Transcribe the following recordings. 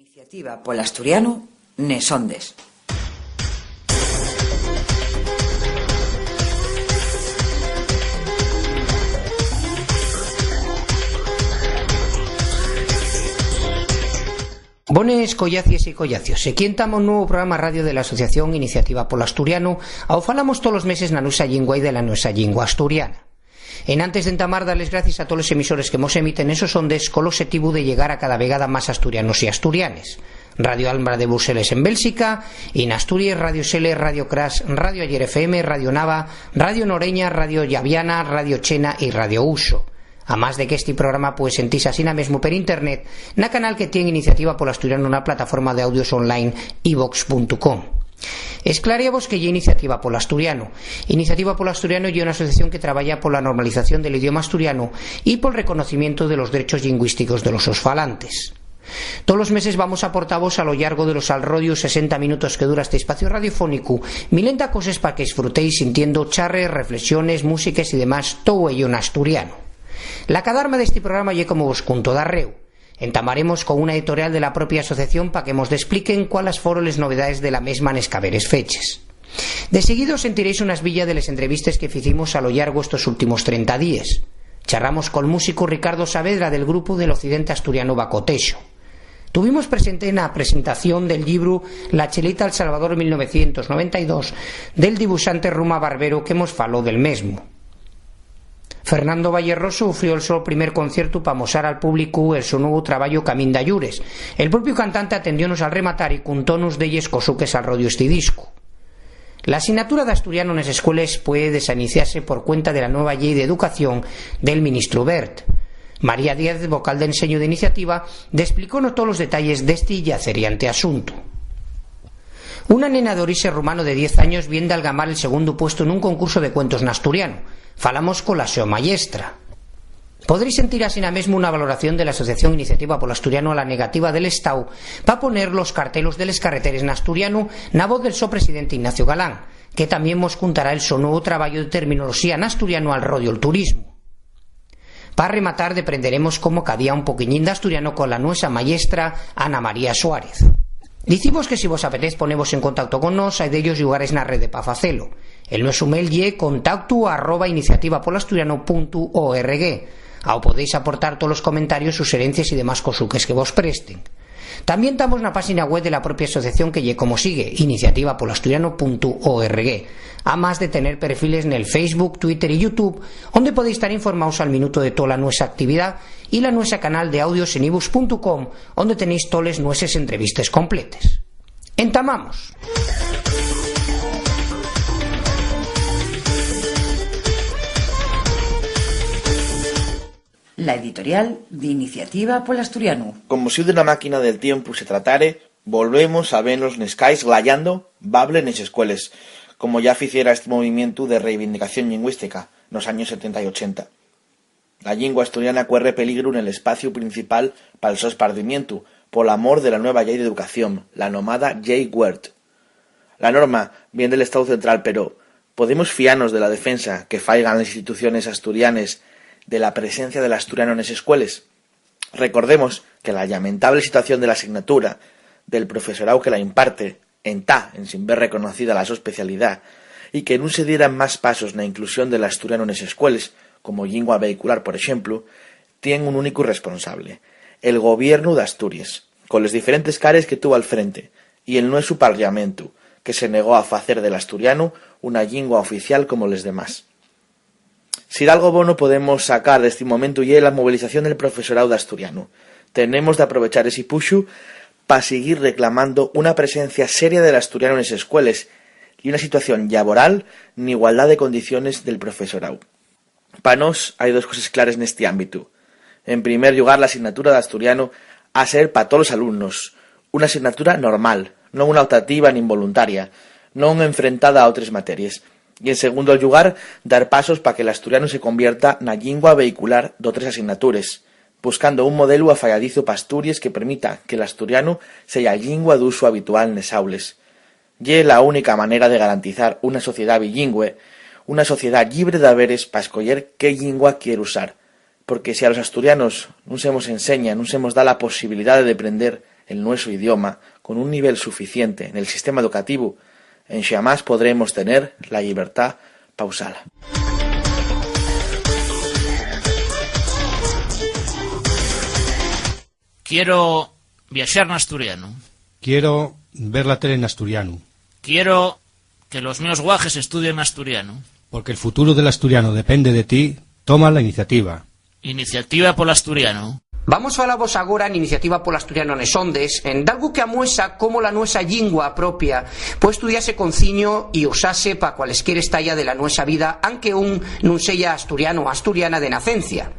Iniciativa polo asturiano Nesondes. Bones collacies e collacios, e quientamos un novo programa radio de la Asociación Iniciativa polo Asturiano, ao falamos todos os meses na nosa lingua e de la nosa lingua asturiana. En antes de entamar, darles gracias a todos os emisores que mos emiten esos ondes col objetivo de llegar a cada vegada máis asturianos e asturianes. Radio Alhambra de Bruselas en Bélxica, en Asturias, Radio Sele, Radio Crash, Radio Ayer FM, Radio Nava, Radio Noreña, Radio Llaviana, Radio Chena e Radio Uso. A más de que este programa puede sentirse así mesmo per internet na canal que tiene Iniciativa polo Asturiano na plataforma de audios online ivox.com. Esclareavos que é Iniciativa polo Asturiano. Iniciativa polo Asturiano é unha asociación que traballa pola normalización del idioma asturiano e pol reconocimiento de los derechos lingüísticos de los falantes. Todos los meses vamos a aportavos a lo largo de los alrodios 60 minutos que dura este espacio radiofónico milenta cosas para que disfrutéis sintiendo charres, reflexiones, músicas y demás, todo ello en asturiano. La cadarma de este programa lle como vos cunto da reu. Entamaremos con una editorial de la propia asociación para que nos expliquen cuáles foron les novedades de la mesma nes caberes feches. De seguido sentiréis unas villas de les entrevistas que ficimos a lo largo estos últimos 30 días. Charramos col músico Ricardo Saavedra del grupo del Occidente Asturiano Bacotexo. Tuvimos presente na presentación del libro La Chelita al Salvador 1992 del dibuixante Ruma Barbero que mos faló del mesmo. Fernando Vallerroso ofrió el seu primer concierto para mostrar al público el su nuevo traballo Camín de Allures. El propio cantante atendiónos al rematar y contónos delles cosuques al rodio este disco. La asignatura de asturiano en las escuelas puede desiniciarse por cuenta de la nueva ley de educación del ministro Wert. María Díaz, vocal de enseño de Iniciativa, explicónos todos los detalles de este yaceriante asunto. Una nena de origen rumano de 10 años viene de algamar el segundo puesto en un concurso de cuentos en asturiano. Falamos con la súa maestra. Podréis sentir así mesmo una valoración de la Asociación Iniciativa polo Asturiano a la negativa del Estado para poner los cartelos de les carreteres en asturiano na voz del so presidente Ignacio Galán, que también mos contará el so nuevo traballo de terminoloxía en asturiano al rodio el turismo. Para rematar, deprenderemos como cadía un poquillín de asturiano con la nuestra maestra Ana María Suárez. Dicimos que si vos apetez ponemos en contacto con nos, hay de ellos lugares na rede pa facelo. El nuestro mail ye contacto@iniciativapolasturiano.org. Ao podéis aportar todos los comentarios, sugerencias y demás cosuques que vos presten. También estamos na página web de la propia asociación que ye como sigue, iniciativapolasturiano.org, a más de tener perfiles en el Facebook, Twitter y YouTube, donde podéis estar informados al minuto de toda la nuestra actividad y la nuestra canal de audios en iVoox.com, donde tenéis todas nuestras entrevistas completas. Entamamos. La editorial de Iniciativa polo Asturiano. Como si de una máquina del tiempo se tratare, volvemos a vernos nescais glayando bable nes escueles, como ya ficiera este movimiento de reivindicación lingüística nos años 70 y 80. La lingua asturiana corre peligro en el espacio principal para el so espardimiento, por amor de la nueva ley de educación, la nomada Ley Wert. La norma viene del Estado central, pero ¿podemos fiarnos de la defensa que faigan las instituciones asturianes de la presencia del asturiano en las escuelas? Recordemos que la lamentable situación de la asignatura del profesorado que la imparte en sin ver reconocida la su especialidad y que no se dieran más pasos en la inclusión del asturiano en las escuelas, como lingua vehicular, por ejemplo, tiene un único responsable, el gobierno de Asturias, con los diferentes cares que tuvo al frente, y el nuestro parlamento, que se negó a hacer del asturiano una lingua oficial como los demás. Si de algo bueno podemos sacar de este momento y es la movilización del profesorado de asturiano. Tenemos de aprovechar ese puxu para seguir reclamando una presencia seria del asturiano en las escuelas y una situación laboral en igualdad de condiciones del profesorado. Para nos hay dos cosas claras en este ámbito. En primer lugar, la asignatura de asturiano ha de ser para todos los alumnos una asignatura normal, no una optativa ni involuntaria, no una enfrentada a otras materias. Y en segundo lugar, dar pasos para que el asturiano se convierta na lingua vehicular de otras asignaturas, buscando un modelo afalladizo para Asturias que permita que el asturiano sea lingua de uso habitual en les aules. Y es la única manera de garantizar una sociedad bilingüe, una sociedad libre de haberes para escoger qué lingua quiere usar, porque si a los asturianos no se nos enseña, no se nos da la posibilidad de aprender el nuestro idioma con un nivel suficiente en el sistema educativo, en xamás podremos tener la libertad pa usala. Quiero viajar en asturiano. Quiero ver la tele en asturiano. Quiero que los míos guajes estudien asturiano. Porque el futuro del asturiano depende de ti, toma la iniciativa. Iniciativa por asturiano. Vamos a falar agora en Iniciativa polo Asturiano Nesondes en dalgo que amuesa como la nuesa lingua propia pode estudiarse con ciño e usase pa cualesquier estalla de la nuesa vida, aunque un non sella asturiano o asturiana de nacencia.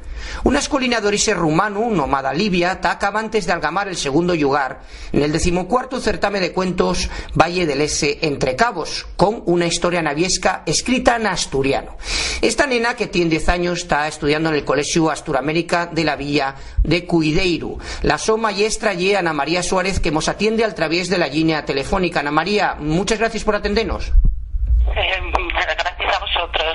Una escolina de orixe rumano, nomada Libia, ta acabantes de algamar el segundo lugar en el 14º certame de cuentos Valle del S entre Cabos, con una historia naviesca escrita en asturiano. Esta nena, que tiene 10 años, está estudiando en el Colegio Asturamérica de la Villa de Cuideiru. La so maestra y Ana María Suárez, que nos atiende al través de la línea telefónica. Ana María, muchas gracias por atendernos. Gracias a vosotros.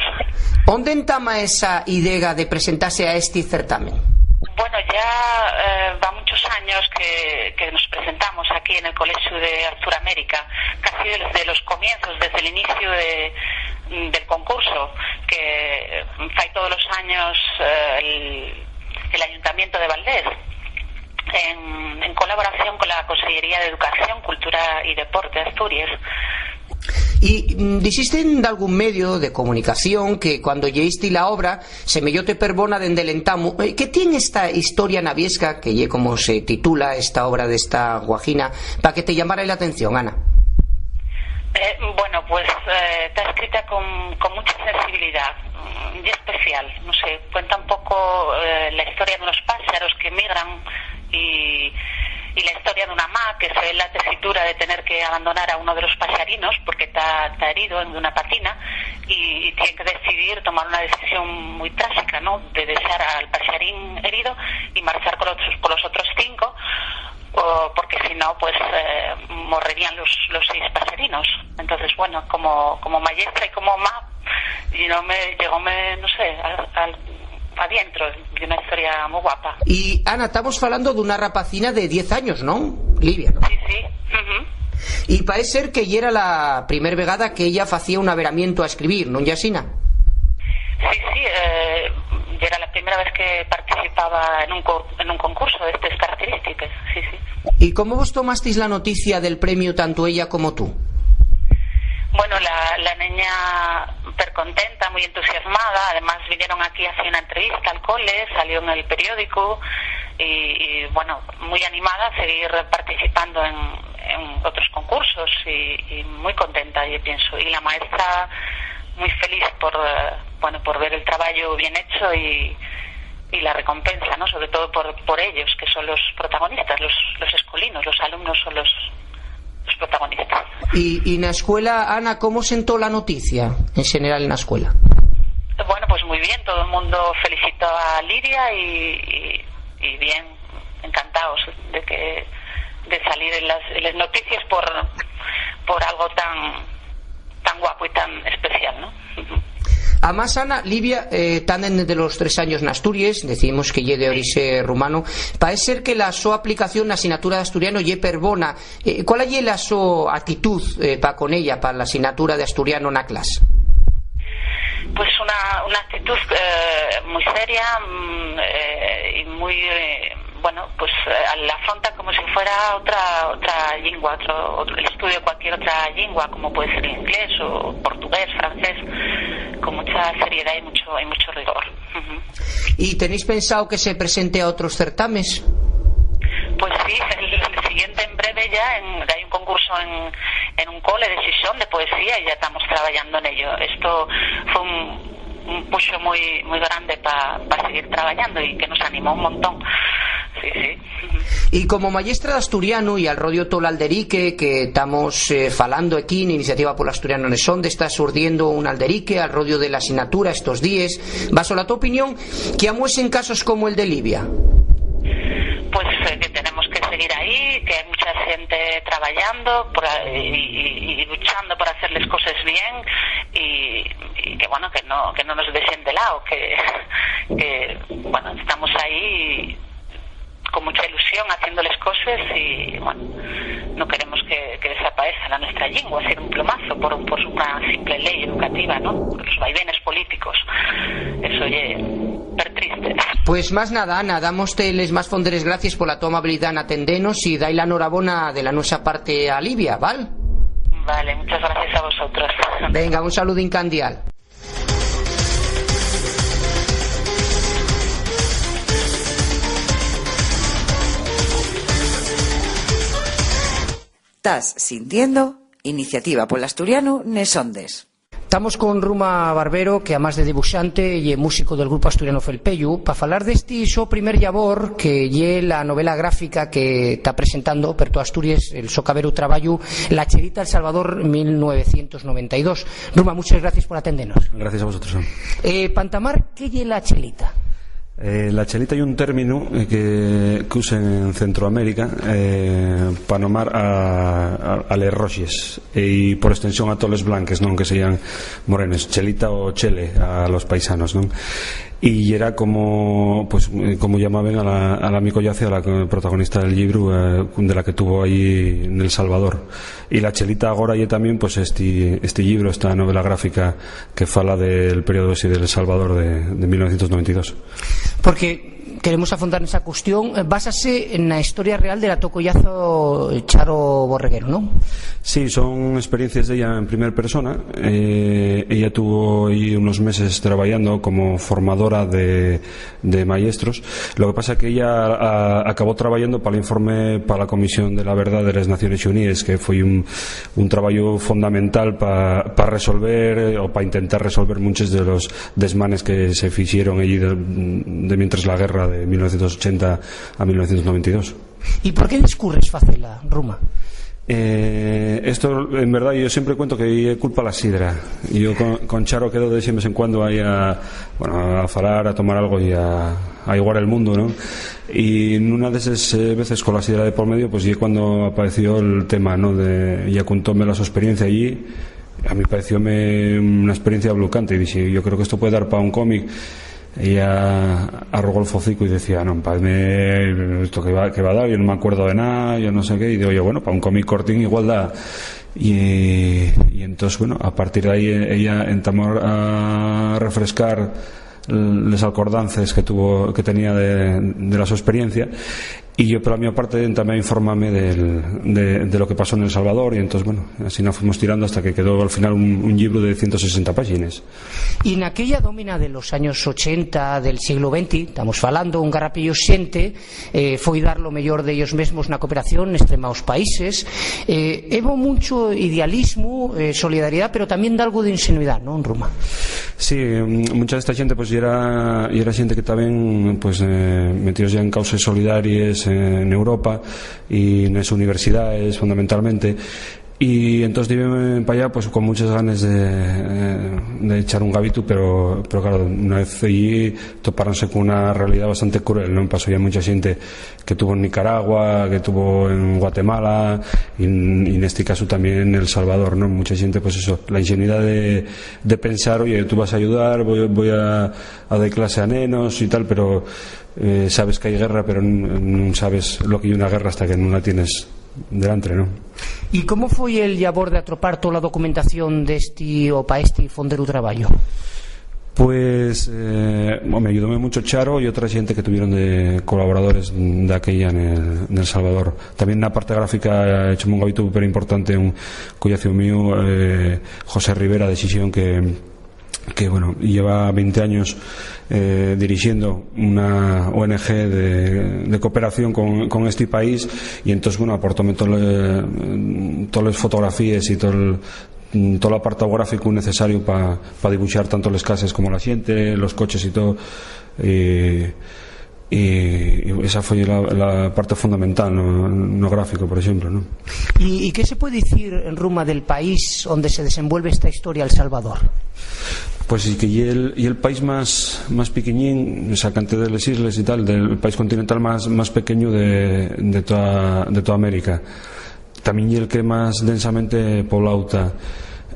¿Dónde entama esa idea de presentarse a este certamen? Bueno, ya va muchos años que nos presentamos aquí en el Colegio de Asturamérica, casi desde los comienzos, desde el inicio del concurso, que fai todos los años el Ayuntamiento de Valdés, en colaboración con la Consellería de Educación, Cultura y Deporte de Asturias. Y dijiste en algún medio de comunicación que cuando lleiste la obra se me dio te perbona dende el entamu. ¿Qué tiene esta historia naviesca, que ye como se titula esta obra de esta guajina, para que te llamara la atención, Ana? Bueno, pues está escrita con mucha sensibilidad y especial. No sé, cuenta un poco la historia de unos pájaros que migran y la historia de una mamá que se ve en la tesitura de tener que abandonar a uno de los paxarinos porque está herido en una patina y tiene que decidir tomar una decisión muy trágica, ¿no? De dejar al paxarín herido y marchar con los otros 5, porque si no, pues morirían los 6 paxarinos. Entonces, bueno, como maestra y como mamá, no sé, adentro de una historia muy guapa. Y Ana, estamos hablando de una rapacina de 10 años, ¿no? Livia, ¿no? Sí, sí. Uh-huh. Y parece ser que ya era la primer vegada que ella hacía un averamiento a escribir, ¿no, Yasina? Sí, ya era la primera vez que participaba en un concurso de estas características. Sí. ¿Y cómo vos tomasteis la noticia del premio, tanto ella como tú? Bueno, la niña contenta, muy entusiasmada. Además vinieron aquí a hacer una entrevista al cole, salió en el periódico y bueno, muy animada a seguir participando en otros concursos y muy contenta, yo pienso. Y la maestra muy feliz por ver el trabajo bien hecho y la recompensa, ¿no? Sobre todo por ellos, que son los protagonistas, los escolinos, los alumnos son los protagonistas. Y en la escuela, Ana, ¿cómo sentó la noticia en general en la escuela? Bueno, pues muy bien, todo el mundo felicitó a Lidia y bien, encantados de salir en las noticias por algo tan guapo y tan especial, ¿no? Además, Ana, Livia, tan desde los 3 años en Asturias, decimos que lle de orixe rumano, parece ser que la so aplicación na asignatura de asturiano lle perbona. ¿Cuál lle la so actitud para con ella, para la asignatura de asturiano na clase? Pues una actitud muy seria y muy pues la afronta como si fuera otra lengua, el estudio de cualquier otra lengua, como puede ser inglés o portugués, francés, con mucha seriedad y mucho rigor. Uh-huh. ¿Y tenéis pensado que se presente a otros certámenes? Pues sí, el siguiente en breve ya hay un concurso en un cole de Xixón de poesía y ya estamos trabajando en ello. Esto fue un puxo muy grande para seguir trabajando y que nos animó un montón. Sí. Y como maestra de asturiano y al rodio todo el alderique que estamos falando aquí en Iniciativa por Asturiano Nesonde, está surdiendo un alderique al rodio de la asignatura estos días. Baso la tu opinión, ¿qué amues en casos como el de Livia? Pues que tenemos que seguir ahí, que hay mucha gente trabajando y luchando por hacerles cosas bien y que bueno, que no nos dejen de lado, que bueno, estamos ahí con mucha ilusión haciéndoles cosas y, bueno, no queremos que desaparezca la nuestra lengua, así de un plomazo, por una simple ley educativa, ¿no? Por los vaivenes políticos. Eso es per triste. Pues más nada, Ana, damostes más fonderes gracias por la tu amabilidad en atendernos y dai la enhorabona de la nuestra parte a Livia, ¿vale? Vale, muchas gracias a vosotros. Venga, un saludo incandial. Estás sintiendo Iniciativa Pol Asturiano Nesondes. Estamos con Ruma Barbero, que además de dibujante y músico del grupo asturiano Felpeyu, para falar deste so primer labor que lle la novela gráfica que está presentando Perto Asturias, el Socaveru Traballo, La Chelita El Salvador 1992. Ruma, muchas gracias por atendernos. Gracias a vosotros. Pantamar, ¿qué lle la chelita? La chelita hay un término que usan en Centroamérica para nomar a les roxes y por extensión a toles blanques, non que sean morenes, chelita o chele a los paisanos, non? Y era como llamaban a la micollace, a la protagonista del libro, de la que tuvo ahí en El Salvador. Y la chelita agora lle también pues este libro, esta novela gráfica que fala del período ese del Salvador de 1992. Porque queremos afondar nesa cuestión, básase na historia real de la tocollazo Charo Borreguero, ¿no? Sí, son experiencias de ella en primera persona. Ella tuvo ahí unos meses trabajando como formadora de maestros. Lo que pasa es que ella acabó trabajando para el informe para la Comisión de la Verdad de las Naciones Unidas, que fue un trabajo fundamental para resolver o para intentar resolver muchos de los desmanes que se hicieron allí de mientras la guerra de 1980 a 1992. ¿Y por qué discurres facela, Ruma? Esto en verdad yo siempre cuento que culpa la sidra. Yo con Charo quedo de vez en cuando ahí a falar, a tomar algo y a igualar el mundo, ¿no? Y en una de esas veces con la sidra de por medio, pues y cuando apareció el tema, ¿no? Ella contóme su experiencia allí. A mí parecióme una experiencia blocante y dije, yo creo que esto puede dar para un cómic. Ella arrugó el focico y decía, no, padme esto que va a dar, yo no me acuerdo de nada, yo no sé qué, y digo, yo, bueno, para un cómic cortín igual da. Y entonces, bueno, a partir de ahí ella entamó a refrescar los acordances que tenía de la su experiencia, y yo por la mi parte también informarme de lo que pasó en El Salvador, y entonces bueno, así nos fuimos tirando hasta que quedó al final un libro de 160 páginas. Y en aquella domina de los años 80 del siglo XX, estamos falando, un garrapillo xente foi dar lo mellor de ellos mesmos na cooperación extremaos países, hubo mucho idealismo, solidaridad, pero también de algo de ingenuidad, ¿no, Ruma? Sí, mucha de esta gente pues era gente que también pues metidos ya en causas solidarias en Europa y en las universidades fundamentalmente, y entonces dime para allá pues con muchas ganas de echar un gavito, pero claro, una vez allí toparonse con una realidad bastante cruel, ¿no? Pasó ya mucha gente que tuvo en Nicaragua, que tuvo en Guatemala y en este caso también en El Salvador, ¿no? Mucha gente pues eso, la ingenuidad de pensar, oye, tú vas a ayudar, voy a dar clase a nenos y tal, pero sabes que hay guerra, pero no sabes lo que hay una guerra hasta que no la tienes delante, ¿no? ¿Y cómo foi el labor de atropar toda a documentación deste o para este fonderu traballo? Pues me ayudóme mucho Charo y otra gente que tuvieron de colaboradores de aquella en El Salvador. También en la parte gráfica he hecho un gabito súper importante, un collacio mío, José Rivera de Sisión, que bueno, lleva 20 años dirigiendo una ONG de cooperación con este país, y entonces bueno, aportóme todas las fotografías y toda la parte gráfico necesario para dibujar tanto las casas como la gente, los coches y todo, y esa fue la parte fundamental, no gráfico, por ejemplo, ¿no? ¿Y qué se puede decir en Ruma del país donde se desenvuelve esta historia, El Salvador? Pues sí, que y el país más pequeñín, sacante de las islas y tal, del país continental más pequeño de toda América. También y el que más densamente poblauta.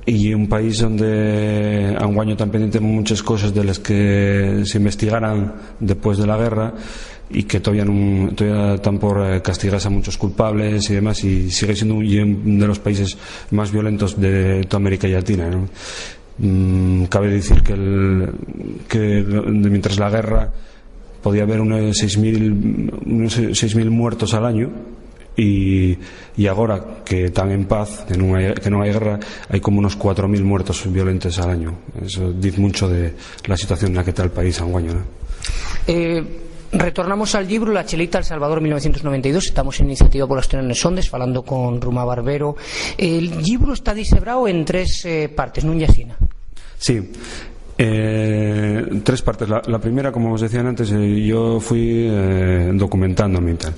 y un país donde a un año tan pendiente muchas cosas de las que se investigaran después de la guerra y que todavía están por castigarse a muchos culpables y demás, y sigue siendo uno de los países más violentos de toda América Latina, ¿no? Cabe decir que mientras la guerra podía haber unos 6.000 muertos al año, y ahora que están en paz, que no hay guerra, hay como unos 4.000 muertos violentos al año. Eso dice mucho de la situación en la que está el país a un año, ¿no? Retornamos al libro La Chelita, El Salvador, 1992. Estamos en Iniciativa por Asturiana en Sondes, falando con Ruma Barbero. El libro está disebrado en 3 partes, non Yasina? Sí. 3 partes. La primera, como os decían antes, yo fui documentándome y tal.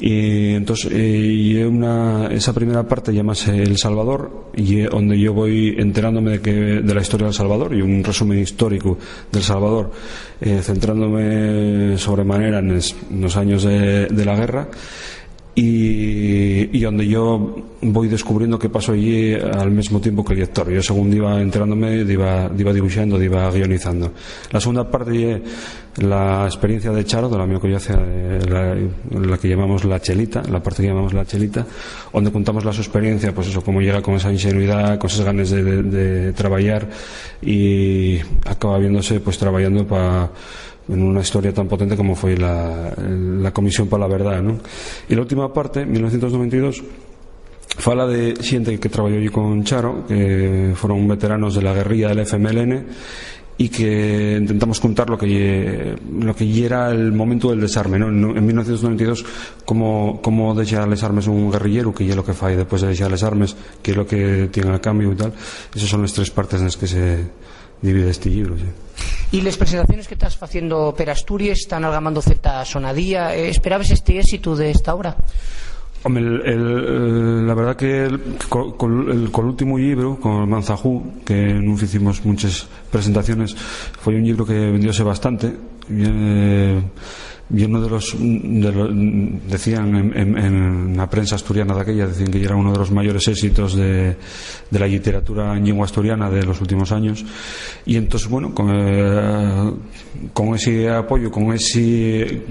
Y entonces esa primera parte llamase El Salvador, y donde yo voy enterándome de la historia del Salvador y un resumen histórico del Salvador, centrándome sobremanera en los años de la guerra, y donde yo voy descubriendo qué pasó allí al mismo tiempo que el lector. Yo, según iba enterándome, iba dibujando, iba guionizando. La segunda parte, la experiencia de Charo, de la mía collacia, la que llamamos La Chelita, la parte que llamamos La Chelita, donde contamos la su experiencia, pues eso, cómo llega con esa ingenuidad, con esas ganas de trabajar, y acaba viéndose pues trabajando en una historia tan potente como fue la Comisión para la Verdad, ¿no? Y la última parte, 1992, fala de xente que trabajó allí con Charo, que fueron veteranos de la guerrilla del FMLN, y que intentamos contar lo que era el momento del desarme, ¿no? En 1992, cómo deja les armes un guerrillero, que es lo que fai después de dejar les armes, que es lo que tiene a cambio y tal. Esas son las 3 partes en las que se divide este libro, sí. Y las presentaciones que estás haciendo per Asturias están algamando cierta sonadía. ¿Esperabas este éxito de esta obra? Hombre, la verdad que con el último libro, con el Manzajú, que no hicimos muchas presentaciones, fue un libro que vendióse bastante. Y uno de los decían en la prensa asturiana de aquella, decían que era uno de los mayores éxitos de la literatura en lengua asturiana de los últimos años. Y entonces, bueno, con ese apoyo, con ese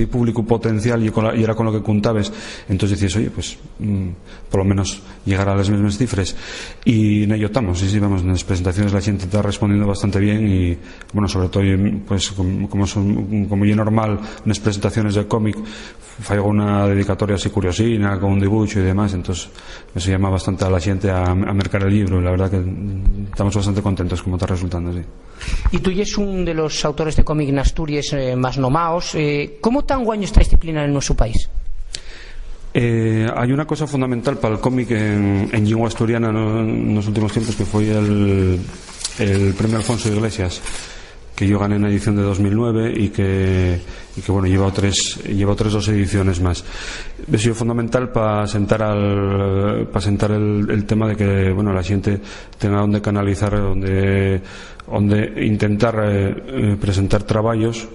público potencial, y era con lo que contabas, entonces decías, oye, pues por lo menos llegar a las mismas cifras, y en ello estamos. Sí, vamos, en las presentaciones la gente está respondiendo bastante bien, y bueno, sobre todo pues como es normal en las presentaciones de cómic, faigo una dedicatoria así curiosina, con un dibujo y demás, entonces eso llama bastante a la gente a mercar el libro, y la verdad que estamos bastante contentos como está resultando, sí. Y tú eres un de los autores de cómic en Asturias más nomaos. ¿Cómo tan guaño esta disciplina en nuestro país? Hay una cosa fundamental para el cómic en lengua asturiana en los últimos tiempos, que fue el premio Alfonso Iglesias, que yo gané en la edición de 2009, y que bueno, lleva otras 2 ediciones más. Ha sido fundamental para sentar el tema de que, bueno, la gente tenga donde canalizar, donde intentar presentar trabajos,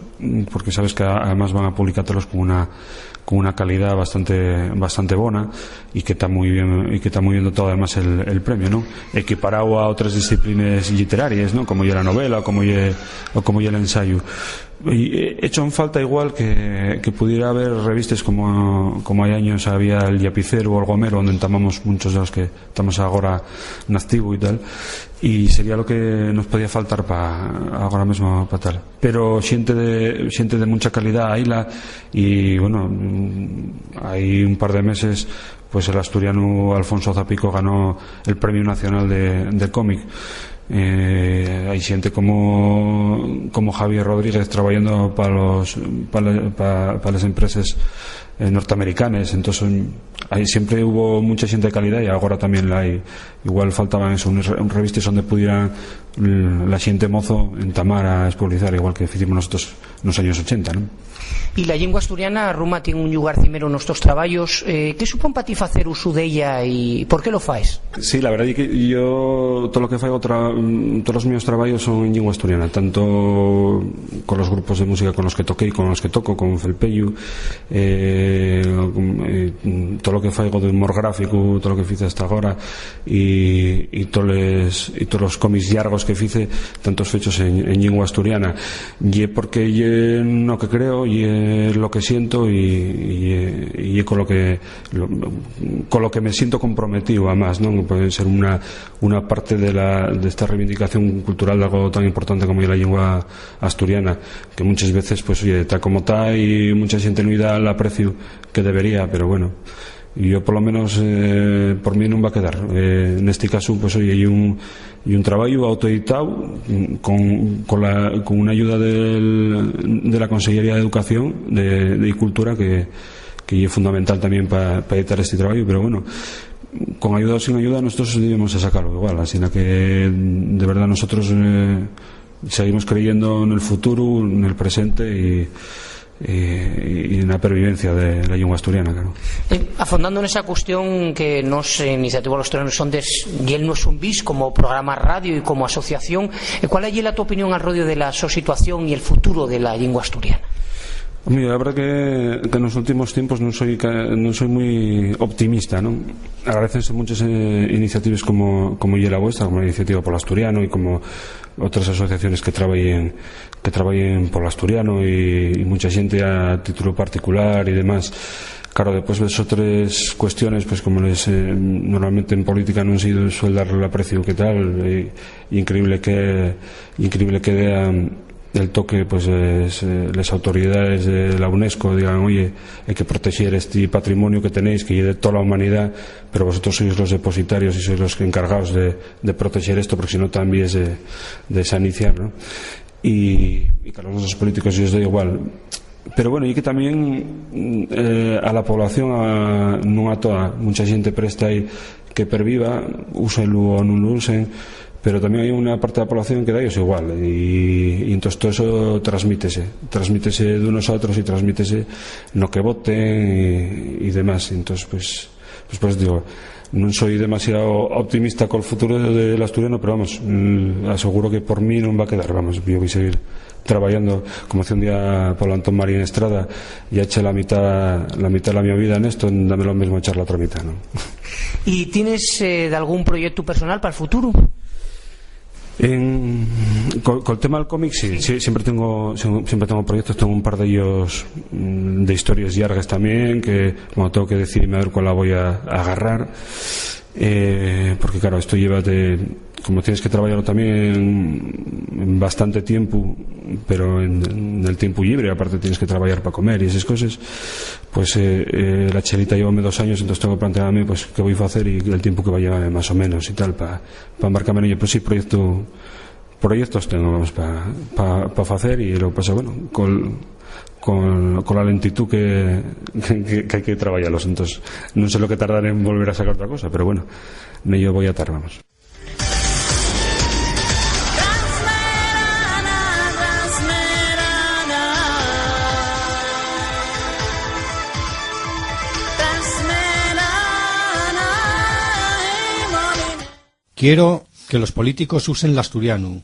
porque sabes que además van a publicártelos con una calidad bastante buena, y que está muy bien dotado además el premio, ¿no? Equiparado a otras disciplinas literarias, ¿no? Como ya la novela o como ya el ensayo. Y he hecho en falta igual que pudiera haber revistas como hay años había el Yapicero o el Gomero, donde entamamos muchos de los que estamos ahora en activo y tal, y sería lo que nos podía faltar ahora mismo para tal. Pero siente de mucha calidad ahíla, y bueno, hay un par de meses pues el asturiano Alfonso Zapico ganó el Premio Nacional de Cómic. Hay gente como Javier Rodríguez trabajando para las empresas norteamericanas, entonces siempre hubo mucha gente de calidad, y ahora también la hay. Igual faltaban unas revistas donde pudiera la gente mozo entamar a expolizar, igual que hicimos nosotros en los años 80, ¿no? Y la lengua asturiana, Ruma, tiene un lugar cimero en nuestros trabajos. ¿Qué supón para ti hacer uso de ella y por qué lo faes? Sí, la verdad es que yo todo lo que fago, todos los míos trabajos son en lengua asturiana, tanto con los grupos de música con los que toqué y con los que toco, con Felpeyu, todo lo que faigo de humor gráfico, todo lo que fice hasta agora y todos los cómics largos que fice, tantos fechos en lingua asturiana, y porque no que creo, y lo que siento, y con lo que me siento comprometido, además, ¿no? Puede ser una parte de esta reivindicación cultural de algo tan importante como la lengua asturiana, que muchas veces, pues oye, está como está, y mucha gente no da el aprecio que debería, pero bueno, yo por lo menos por mí no va a quedar. En este caso, pues oye, hay un trabajo autoeditado con una ayuda de la Consellería de Educación y Cultura que es fundamental también para editar este trabajo, pero bueno, con ayuda o sin ayuda nosotros debemos a sacarlo igual, así que de verdad nosotros seguimos creyendo en el futuro, en el presente y en la pervivencia de la lengua asturiana, claro. Afondando en esa cuestión que nos Iniciativa Los Asturianos son y él no es un bis como programa radio y como asociación, ¿cuál es la tu opinión al rodeo de la situación y el futuro de la lengua asturiana? Mira, la verdad que en los últimos tiempos no soy muy optimista, ¿no? Agradecense muchas iniciativas como la vuestra, como la Iniciativa por el Asturiano y como otras asociaciones que trabajen por el Asturiano y mucha gente a título particular y demás. Claro, después ves otras cuestiones, pues como normalmente en política no han sido suele darle el aprecio que tal, y increíble que el toque, pues las autoridades de la UNESCO digan, oye, hay que proteger este patrimonio que tenéis, que es de toda la humanidad, pero vosotros sois los depositarios y sois los encargados de proteger esto, porque si no también es de saniciar, ¿no? Y claro, los políticos yo os doy igual. Pero bueno, y que también a la población, no a toda, mucha gente presta ahí que perviva, úsenlo o no lo usen, pero también hay una parte de la población que da ellos igual, y entonces todo eso transmítese de unos a otros y transmítese no que voten y demás. Entonces pues digo, no soy demasiado optimista con el futuro del asturiano, pero vamos, aseguro que por mí no va a quedar, vamos, yo voy a seguir trabajando, como hace un día Pablo Antón Marín Estrada, ya eché la mitad de la mi vida en esto, dame lo mismo echar la otra mitad, ¿no? ¿Y tienes de algún proyecto personal para el futuro? Con el tema del cómic sí, siempre tengo proyectos, tengo un par de ellos de historias largas también, que bueno, tengo que decidirme a ver cuál la voy a agarrar, porque claro, esto lleva como tienes que trabajarlo también en bastante tiempo, pero en el tiempo libre, aparte tienes que trabajar para comer y esas cosas, pues la chelita llevame 2 años, entonces tengo que plantearme pues qué voy a hacer y el tiempo que va a llevar más o menos y tal, para embarcarme en ello. Pues sí, proyectos tengo, vamos, para hacer, y lo que pasa, bueno, con la lentitud que hay que trabajarlos, entonces no sé lo que tardaré en volver a sacar otra cosa, pero bueno, en ello voy a tardar, vamos. Quiero que los políticos usen el asturiano.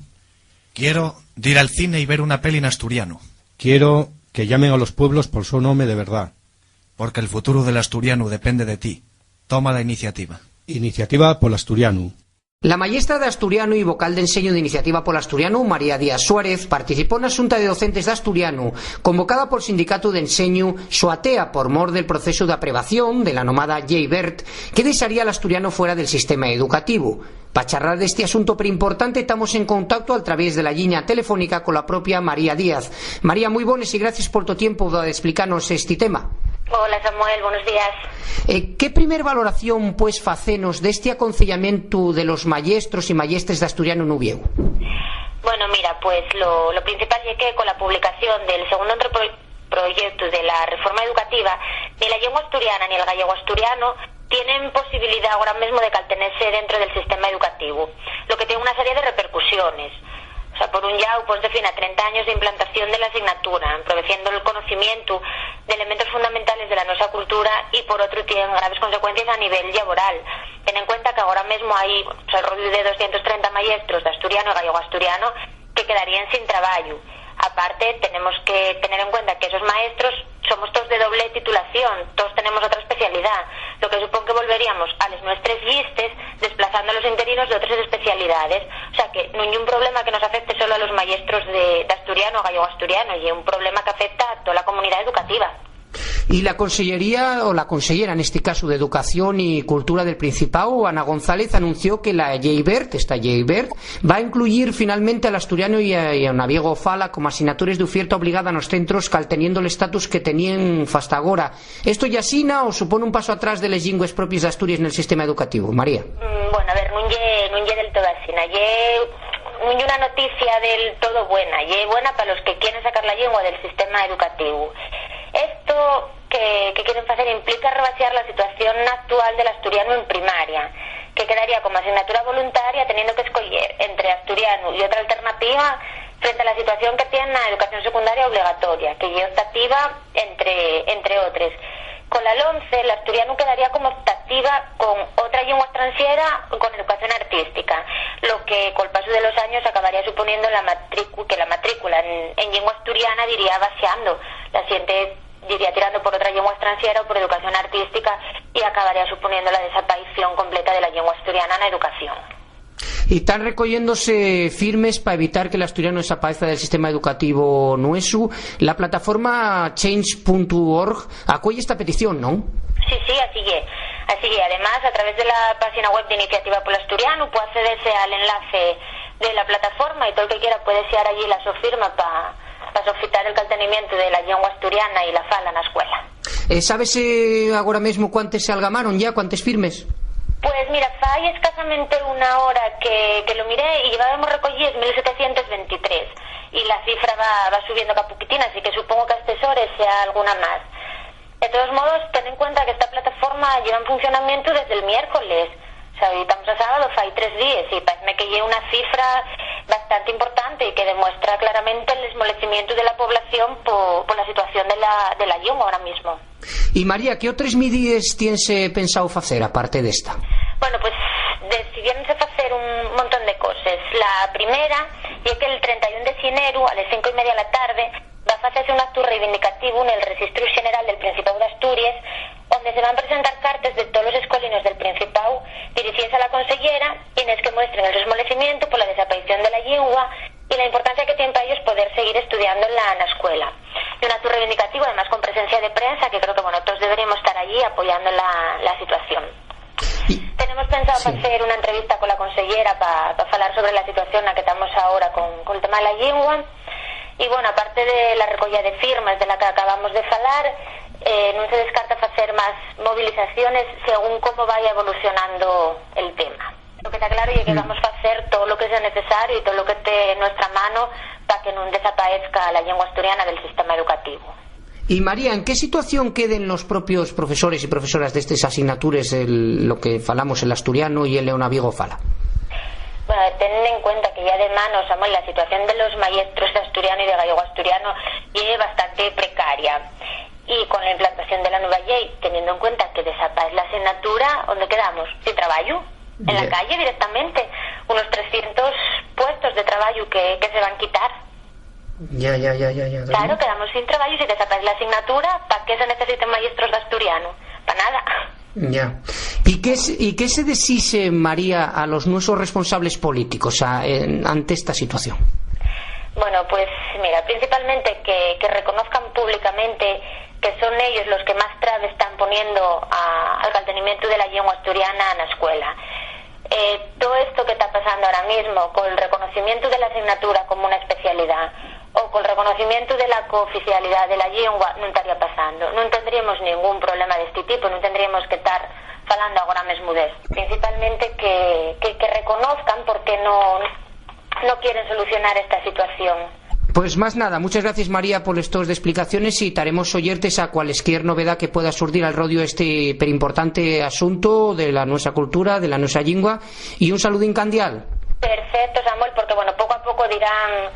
Quiero ir al cine y ver una peli en asturiano. Quiero que llamen a los pueblos por su nombre de verdad. Porque el futuro del asturiano depende de ti. Toma la iniciativa. Iniciativa por el asturiano. La maestra de asturiano y vocal de enseño de Iniciativa por Asturiano, María Díaz Suárez, participó en la Xunta de Docentes de Asturiano, convocada por Sindicato de Enseño Soatea por mor del proceso de aprobación de la nomada Llei Wert, que desearía al asturiano fuera del sistema educativo. Para charlar de este asunto preimportante estamos en contacto a través de la línea telefónica con la propia María Díaz. María, muy buenas y gracias por tu tiempo de explicarnos este tema. Hola Samuel, buenos días. ¿Qué primer valoración pues facenos de este aconsellamiento de los maestros y maestres de asturiano en Uvieu? Bueno, mira, pues lo principal es que con la publicación del segundo proyecto de la reforma educativa, ni la lengua asturiana ni el gallego asturiano tienen posibilidad ahora mismo de caltenerse dentro del sistema educativo, lo que tiene una serie de repercusiones. O sea, por un lado, pues define 30 años de implantación de la asignatura, proveciendo el conocimiento de elementos fundamentales de la nuestra cultura, y por otro tienen graves consecuencias a nivel laboral. Ten en cuenta que ahora mismo hay alrededor de 230 maestros de asturiano y gallego asturiano que quedarían sin trabajo. Aparte, tenemos que tener en cuenta que esos maestros somos todos de doble titulación, todos tenemos otra especialidad. lo que supón que volveríamos a les nuestres llistes desplazando a los interinos de otras especialidades. O sea que non hai un problema que nos afecte solo a los maestros de asturiano o gallego-asturiano, y é un problema que afecta a toda la comunidad educativa. Y la Consellería, o la consellera en este caso de Educación y Cultura del Principado, Ana González, anunció que la Lleibert, va a incluir finalmente al asturiano y a naviego fala como asignaturas de oferta obligada nos centros calteniendo el estatus que tenían hasta agora. ¿Esto ya sina o supone un paso atrás de las lingües propias de Asturias en el sistema educativo? María. Bueno, a ver, non lle del todo asina. Non lle una noticia del todo buena. Lle buena para los que quieren sacar la lengua del sistema educativo. Esto que quieren hacer implica rebasear la situación actual del asturiano en primaria, que quedaría como asignatura voluntaria teniendo que escoger entre asturiano y otra alternativa frente a la situación que tiene la educación secundaria obligatoria, que es optativa entre otros. Con la LOMCE, el asturiano quedaría como optativa con otra lengua extranjera con educación artística, lo que con el paso de los años acabaría suponiendo que la matrícula en lengua asturiana iría vaciando. La siguiente iría tirando por otra lengua extranjera o por educación artística y acabaría suponiendo la desaparición completa de la lengua asturiana en la educación. Y están recogiéndose firmes para evitar que el asturiano desaparezca del sistema educativo nuestro. La plataforma change.org acoge esta petición, ¿no? Sí, así es. Además, a través de la página web de Iniciativa por el Asturiano puede accederse al enlace de la plataforma y todo el que quiera puede desear allí la sofirma para solicitar el caltenimiento de la lengua asturiana y la fala en la escuela. ¿Sabes ahora mismo cuántos se algamaron ya, cuántos firmes? Pues mira, fai escasamente una hora que lo miré y llevábamos recogidos 1723 y la cifra va subiendo cada poquitín, así que supongo que a estas horas sea alguna más. De todos modos, ten en cuenta que esta plataforma lleva en funcionamiento desde el miércoles. O sea, hoy estamos a sábado, fai 3 días y parece que lleva una cifra bastante importante y que demuestra claramente el desmolecimiento de la población por la situación de la lengua ahora mismo. Y María, ¿qué otras medidas tienes pensado hacer aparte de esta? Bueno, pues decidieronse hacer un montón de cosas. La primera es que el 31 de xeneru a las 5:30 de la tarde va a hacerse un acto reivindicativo en el Registro General del Principado de Asturias, donde se van a presentar cartas de todos los escolinos del Principado dirigidas a la consellera y en las que muestren el desmolecimiento por la desaparición de la lengua y la importancia que tiene para ellos poder seguir estudiando en la escuela. Y un acto reivindicativo, además con presencia de prensa, que creo que todos deberíamos estar allí apoyando la situación. Tenemos pensado hacer una entrevista con la consellera para hablar sobre la situación en la que estamos ahora con el tema de la lengua. Y bueno, aparte de la recogida de firmas de la que acabamos de falar, no se descarta hacer más movilizaciones según cómo vaya evolucionando el tema. Lo que está claro es que vamos a hacer todo lo que sea necesario y todo lo que esté en nuestra mano para que no desaparezca la lengua asturiana del sistema educativo. Y María, ¿en qué situación queden los propios profesores y profesoras de estas asignaturas, lo que falamos el asturiano y el leonaviego fala? Bueno, ten en cuenta que ya de mano, Samuel, la situación de los maestros de asturiano y de gallego-asturiano es bastante precaria. Y con la implantación de la nueva ley, teniendo en cuenta que desaparece la asignatura, ¿dónde quedamos? ¿Sin trabajo? En la calle directamente. Unos 300 puestos de trabajo que se van a quitar. Ya. Claro, quedamos sin trabajo y si desaparece la asignatura, ¿para qué se necesitan maestros de asturiano? Para nada. Ya. ¿Y qué se decise, María, a los nuestros responsables políticos ante esta situación? Bueno, pues mira, principalmente que reconozcan públicamente que son ellos los que más trabas están poniendo al mantenimiento de la lengua asturiana en la escuela. Todo esto que está pasando ahora mismo, con el reconocimiento de la asignatura como una especialidad o con el reconocimiento de la cooficialidad de la lengua, no estaría pasando. No tendríamos ningún problema de este tipo, no tendríamos que estar falando ahora mismo de esto. Principalmente que reconozcan porque no quieren solucionar esta situación. Pues más nada, muchas gracias María por estos de explicaciones y estaremos oyentes a cualquier novedad que pueda surgir al rodio este importante asunto de la nuestra cultura, de la nuestra lengua, y un saludo incandial. Perfecto, Samuel, porque bueno, poco a poco dirán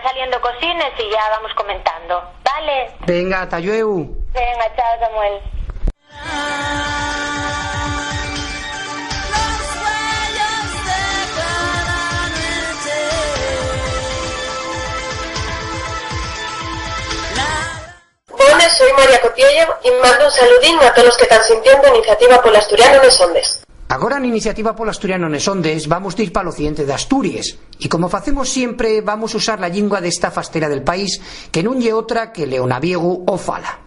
saliendo cosines y ya vamos comentando, ¿vale? Venga, hasta luego. Venga, chao, Samuel. Hola, soy María Cotillo. Piollo e mando un saludín a todos os que están sintiendo a Iniciativa polo Asturiano nes Ondes. Agora na Iniciativa polo Asturiano nes Ondes vamos de ir para o occidente de Asturias e como facemos sempre vamos usar la lingua desta fastera del país que non lle outra que Leonaviego o fala.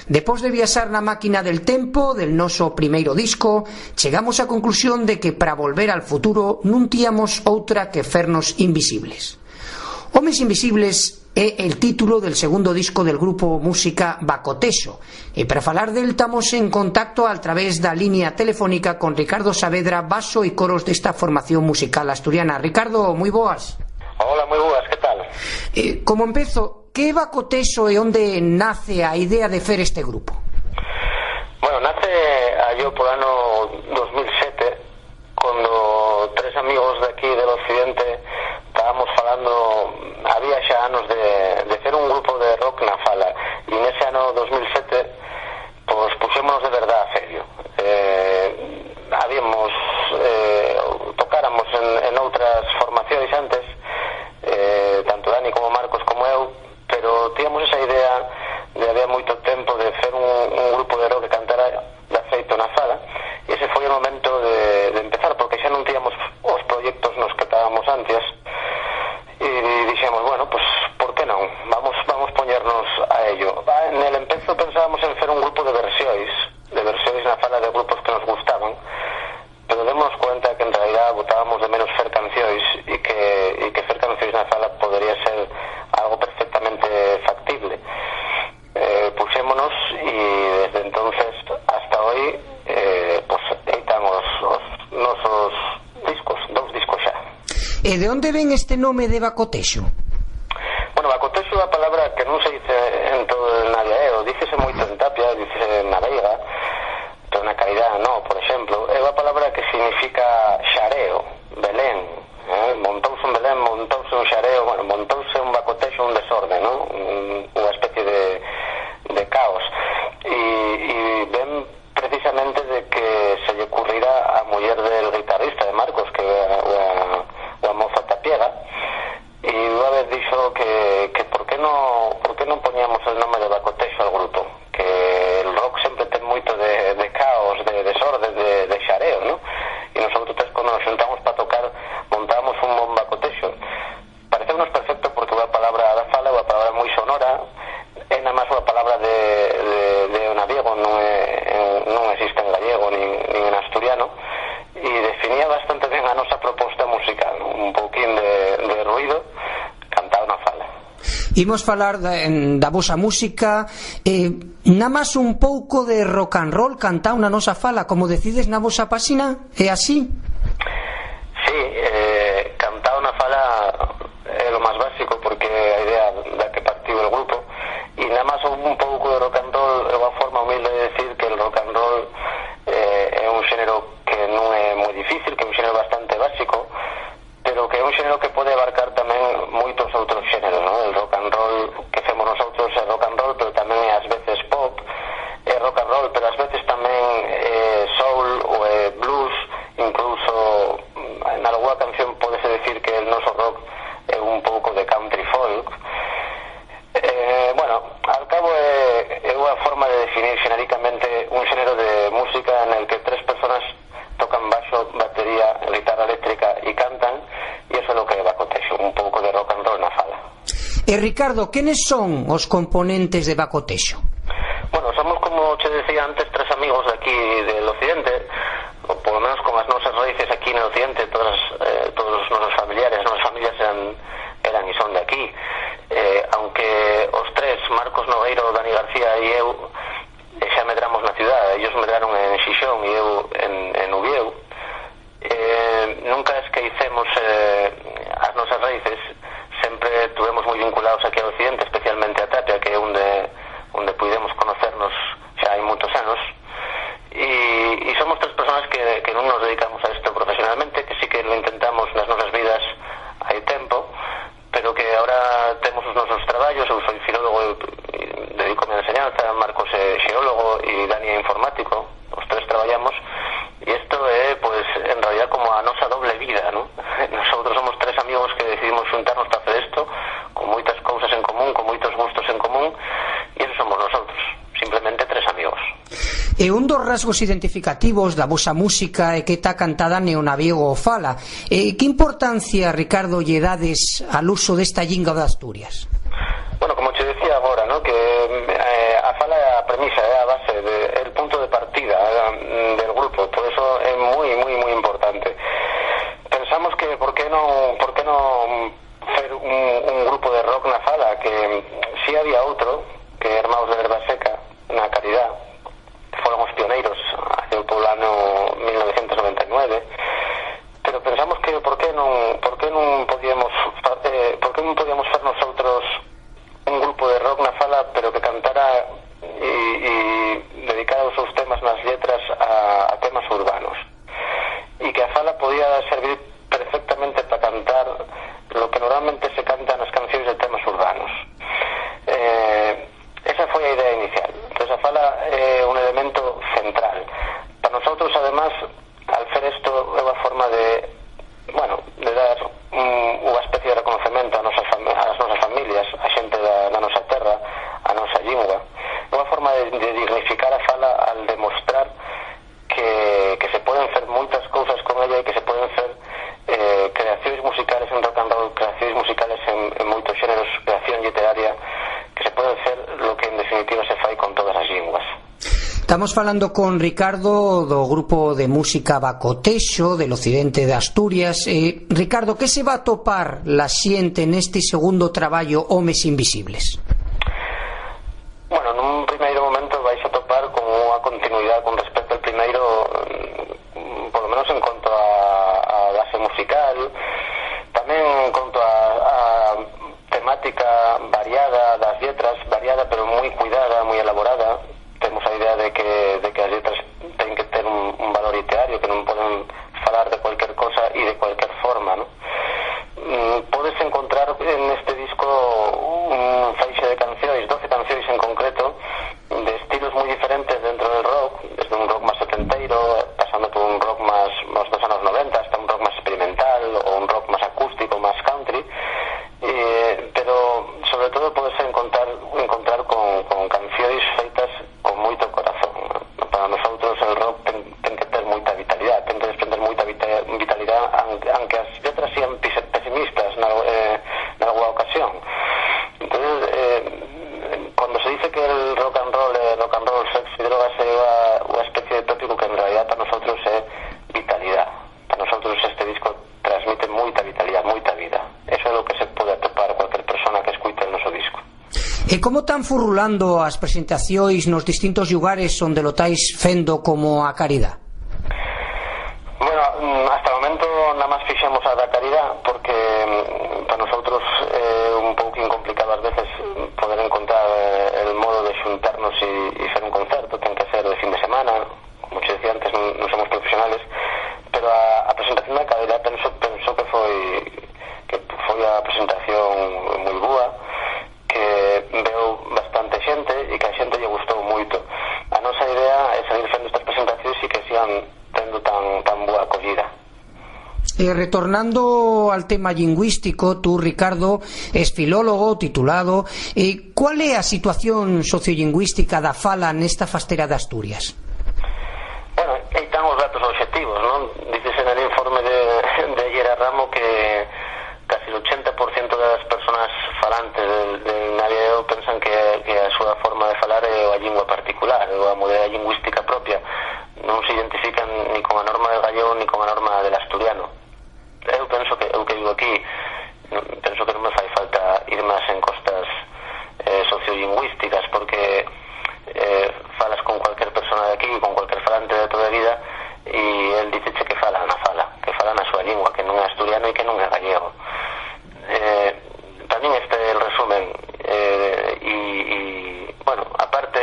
Depois de viaxar na máquina del tempo del noso primeiro disco chegamos á conclusión de que para volver al futuro non tíamos outra que fernos invisibles. Homes Invisibles é el título del segundo disco del grupo música Bacotexo e para falar del estamos en contacto a través da línea telefónica con Ricardo Saavedra, baso e coros desta formación musical asturiana. Ricardo, moi boas. Hola, moi boas, que tal? Como empezo, que é Bacotexo e onde nace a idea de fer este grupo? Bueno, nace allò por ano 2007 cando tres amigos de aquí del occidente estábamos falando, había xa anos de fer un grupo de rock na fala e nese ano 2007 pues puxémonos de verdad a serio. Tocáramos en outras formacións antes, tanto Dani como Marcos como eu, pero tíamos esa idea de había moito tempo de fer un grupo de rock que cantara de feito na fala e ese foi o momento de empezar, porque xa non tíamos os proxectos nos que estábamos antes e dixemos, bueno, pues por que non? Vamos poñernos a ello. En el empezo pensábamos en fer un grupo de versións na fala de grupos que nos gustaban, pero démonos cuenta que en realidad botábamos de menos fer cancións e que fer cancións na fala podería ser algo perfectamente factible. Puxémonos e desde entonces hasta hoy pues eitan os nosos discos, 2 discos xa. E de onde ven este nome de Bacotexo? Bueno, Bacotexo é unha palabra que non se dice en todo el Nadiaeo, dícese moito en Tapia, dícese na Veiga, pero na Caridad no, por exemplo, é unha palabra que significa xareo, Belén, montouse un Belén, montouse un xareo, bueno, montouse un Bacotexo, un desorden, ¿no? Unha especie de caos e ven precisamente de que se lle ocurrirá a muller del guitarrista de Marcos, que o a moza Tapiega, e unha vez dixo que por que non poñíamos el nome de Bacotexo al grupo, que el rock sempre ten moito de caos, de desorden, de xareo, ¿no? E nosotros cando nos xuntamos para tocar montábamos un bon Bacotexo. Pareceunos perfecto porque unha palabra da fala, unha palabra moi sonora, é nada máis unha palabra de Leonaviego, non existe en gallego nin en asturiano, e definía bastante ben a nosa proposta musical, un pouquín de ruido cantado na fala. Imos falar da vosa música, nada máis un pouco de rock and roll cantado na nosa fala, como decides na vosa páxina, é así? Sí, cantado na fala é lo máis básico porque a idea da que partiu el grupo e nada máis un pouco de rock and roll é unha forma humilde de decir que el rock and roll é un xénero que non é moi difícil, que é un xénero bastante básico, pero que é un xénero que pode abarcar tamén moitos outros xéneros, ¿no? El rock and roll que facemos nosotros é rock and roll, pero tamén é ás veces pop, é rock and roll, pero ás veces tamén é soul ou é blues, incluso en alguna canción podese decir que el noso rock é un pouco de country folk. Bueno, al cabo é unha forma de definir xenéricamente un xénero de música en el que tres personas tocan baixo, batería, guitarra eléctrica e cantan, e eso é lo que é Bacotexo, un pouco de rock and roll na fala. E Ricardo, quenes son os componentes de Bacotexo? Bueno, somos, como che decía antes, tres amigos de aquí del occidente, ou polo menos con as nosas raíces aquí no occidente, todos os nosos familiares, as nosas familias eran e son de aquí, aunque os tres, Marcos Nogueiro, Dani García e eu, xa medramos na ciudad, ellos medraron en Xixón e eu en Ubieu. Nunca esquecemos as nosas raíces, sempre tuvemos moi vinculados aquí ao occidente, especialmente a Tapia, que é onde pudemos conocernos xa hai moitos anos, e somos tres personas que non nos dedicamos a isto profesionalmente, que sí que lo intentamos nas nosas vidas hai tempo, pero que ahora temos os nosos traballos. Eu soy filólogo e dedícome a enseñanza, Marcos é xeólogo e Dani é informático, os tres traballamos, e isto é, pues, en realidad como a nosa doble vida, ¿no? Nosotros somos tres amigos que decidimos xuntarnos para hacer isto, con moitas cousas en común, con moitos gustos en común, e eso somos nosotros. Simplemente un dos rasgos identificativos da vosa música é que está cantada neonaviego o fala. Que importancia, Ricardo, lle dades al uso desta lingua de Asturias? Bueno, como te decía agora, ¿no? Que a fala é a premisa, é a base, el punto de partida del grupo, por eso é moi importante. Pensamos que por que non fer un grupo de rock na fala, que si había outro, que Hermaos de Verba Seca, na Caridad, foron os pioneiros polo ano 1999, pero pensamos que por que non podíamos fer nosotros un grupo de rock na fala, pero que cantara e dedicara os seus temas nas letras a temas urbanos, e que a fala podía servir perfectamente para cantar lo que normalmente se canta nas cancións de temas urbanos. Esa foi a idea inicial. Entonces a fala é un elemento central. Para nosotros, además, al fer isto é unha forma de dar unha especie de reconocemento ás nosas familias, a xente da nosa terra, a nosa lingua. É unha forma de dignificar a fala al demostrar que se poden fer moitas cousas con ella e que se poden fer creacións musicales en rock and roll, creacións musicales en moitos xéneros, creación literaria, que se poden fer lo que en definitiva se fai con todas as linguas. Estamos falando con Ricardo do grupo de música Bacotexo del occidente de Asturias. Ricardo, que se va a topar la xente neste segundo traballo Homes Invisibles? Bueno, nun primeiro momento vais a topar con unha continuidade con respecto ao primeiro, por lo menos en cuanto a base musical, tamén en cuanto a temática variada das letras, variada pero moi cuidada, moi elaborada. Temos a idea de que as letras ten que ter un valor literario, que non poden falar de cualquier cosa e de cualquier forma, ¿no? Podes encontrar en este disco un faixe de cancións, 12 cancións en concreto, de estilos moi diferentes dentro del rock, desde un rock máis setenteiro, pasando por un rock máis dos anos 90, hasta un rock máis experimental, ou un rock máis acústico, máis country, pero sobre todo podes encontrar con cancións feitas con moito corazón. Para nosotros el rock ten que ter moita vitalidade, ten que desprender moita vitalidade, aunque as letras sean pesimistas nalgúa ocasión. Entonces, cuando se dice que el rock and roll, sexo y drogas é unha especie de tópico que en realidad para nosotros é vitalidade. Para nosotros este disco transmite moita vitalidade, moita vida. Eso é o que se pode atopar cualquier persona que escuite o noso disco. E como están furrulando as presentacións nos distintos lugares onde lo estáis fendo como a Caridad? Bueno, hasta o momento nada máis fixemos a da Caridad, porque para nosotros é un pouco complicado ás veces poder encontrar el modo de xuntarnos e fer un concerto. Ten que ser de fin de semana, como te decía antes, non somos profesionales, pero a presentación da Caridad penso que foi a presentación moi boa, que veo bastante xente e que a xente lle gustou moito. A nosa idea é seguir fendo estas presentacións e que sigan tendo tan boa acollida. Retornando al tema lingüístico, tú, Ricardo, es filólogo titulado. ¿Cuál é a situación sociolingüística da fala nesta fastera de Asturias? Bueno, aí están os datos objetivos, non? Dices en el informe de Yera Ramo que casi el 80% das persoas falantes del área pensan que a súa forma de falar é a lingua particular, ou a modalidade lingüística propia. Non se identifican ni con a norma del gallego ni con a norma del asturiano. Eu penso que vivo aquí, penso que non me fai falta ir máis en costas sociolingüísticas, porque falas con cualquier persona de aquí, con cualquier falante de toda a vida, e el diceche que fala na súa lingua, que non é asturiano e que non é gallego. Tamén este é el resumen, e bueno, aparte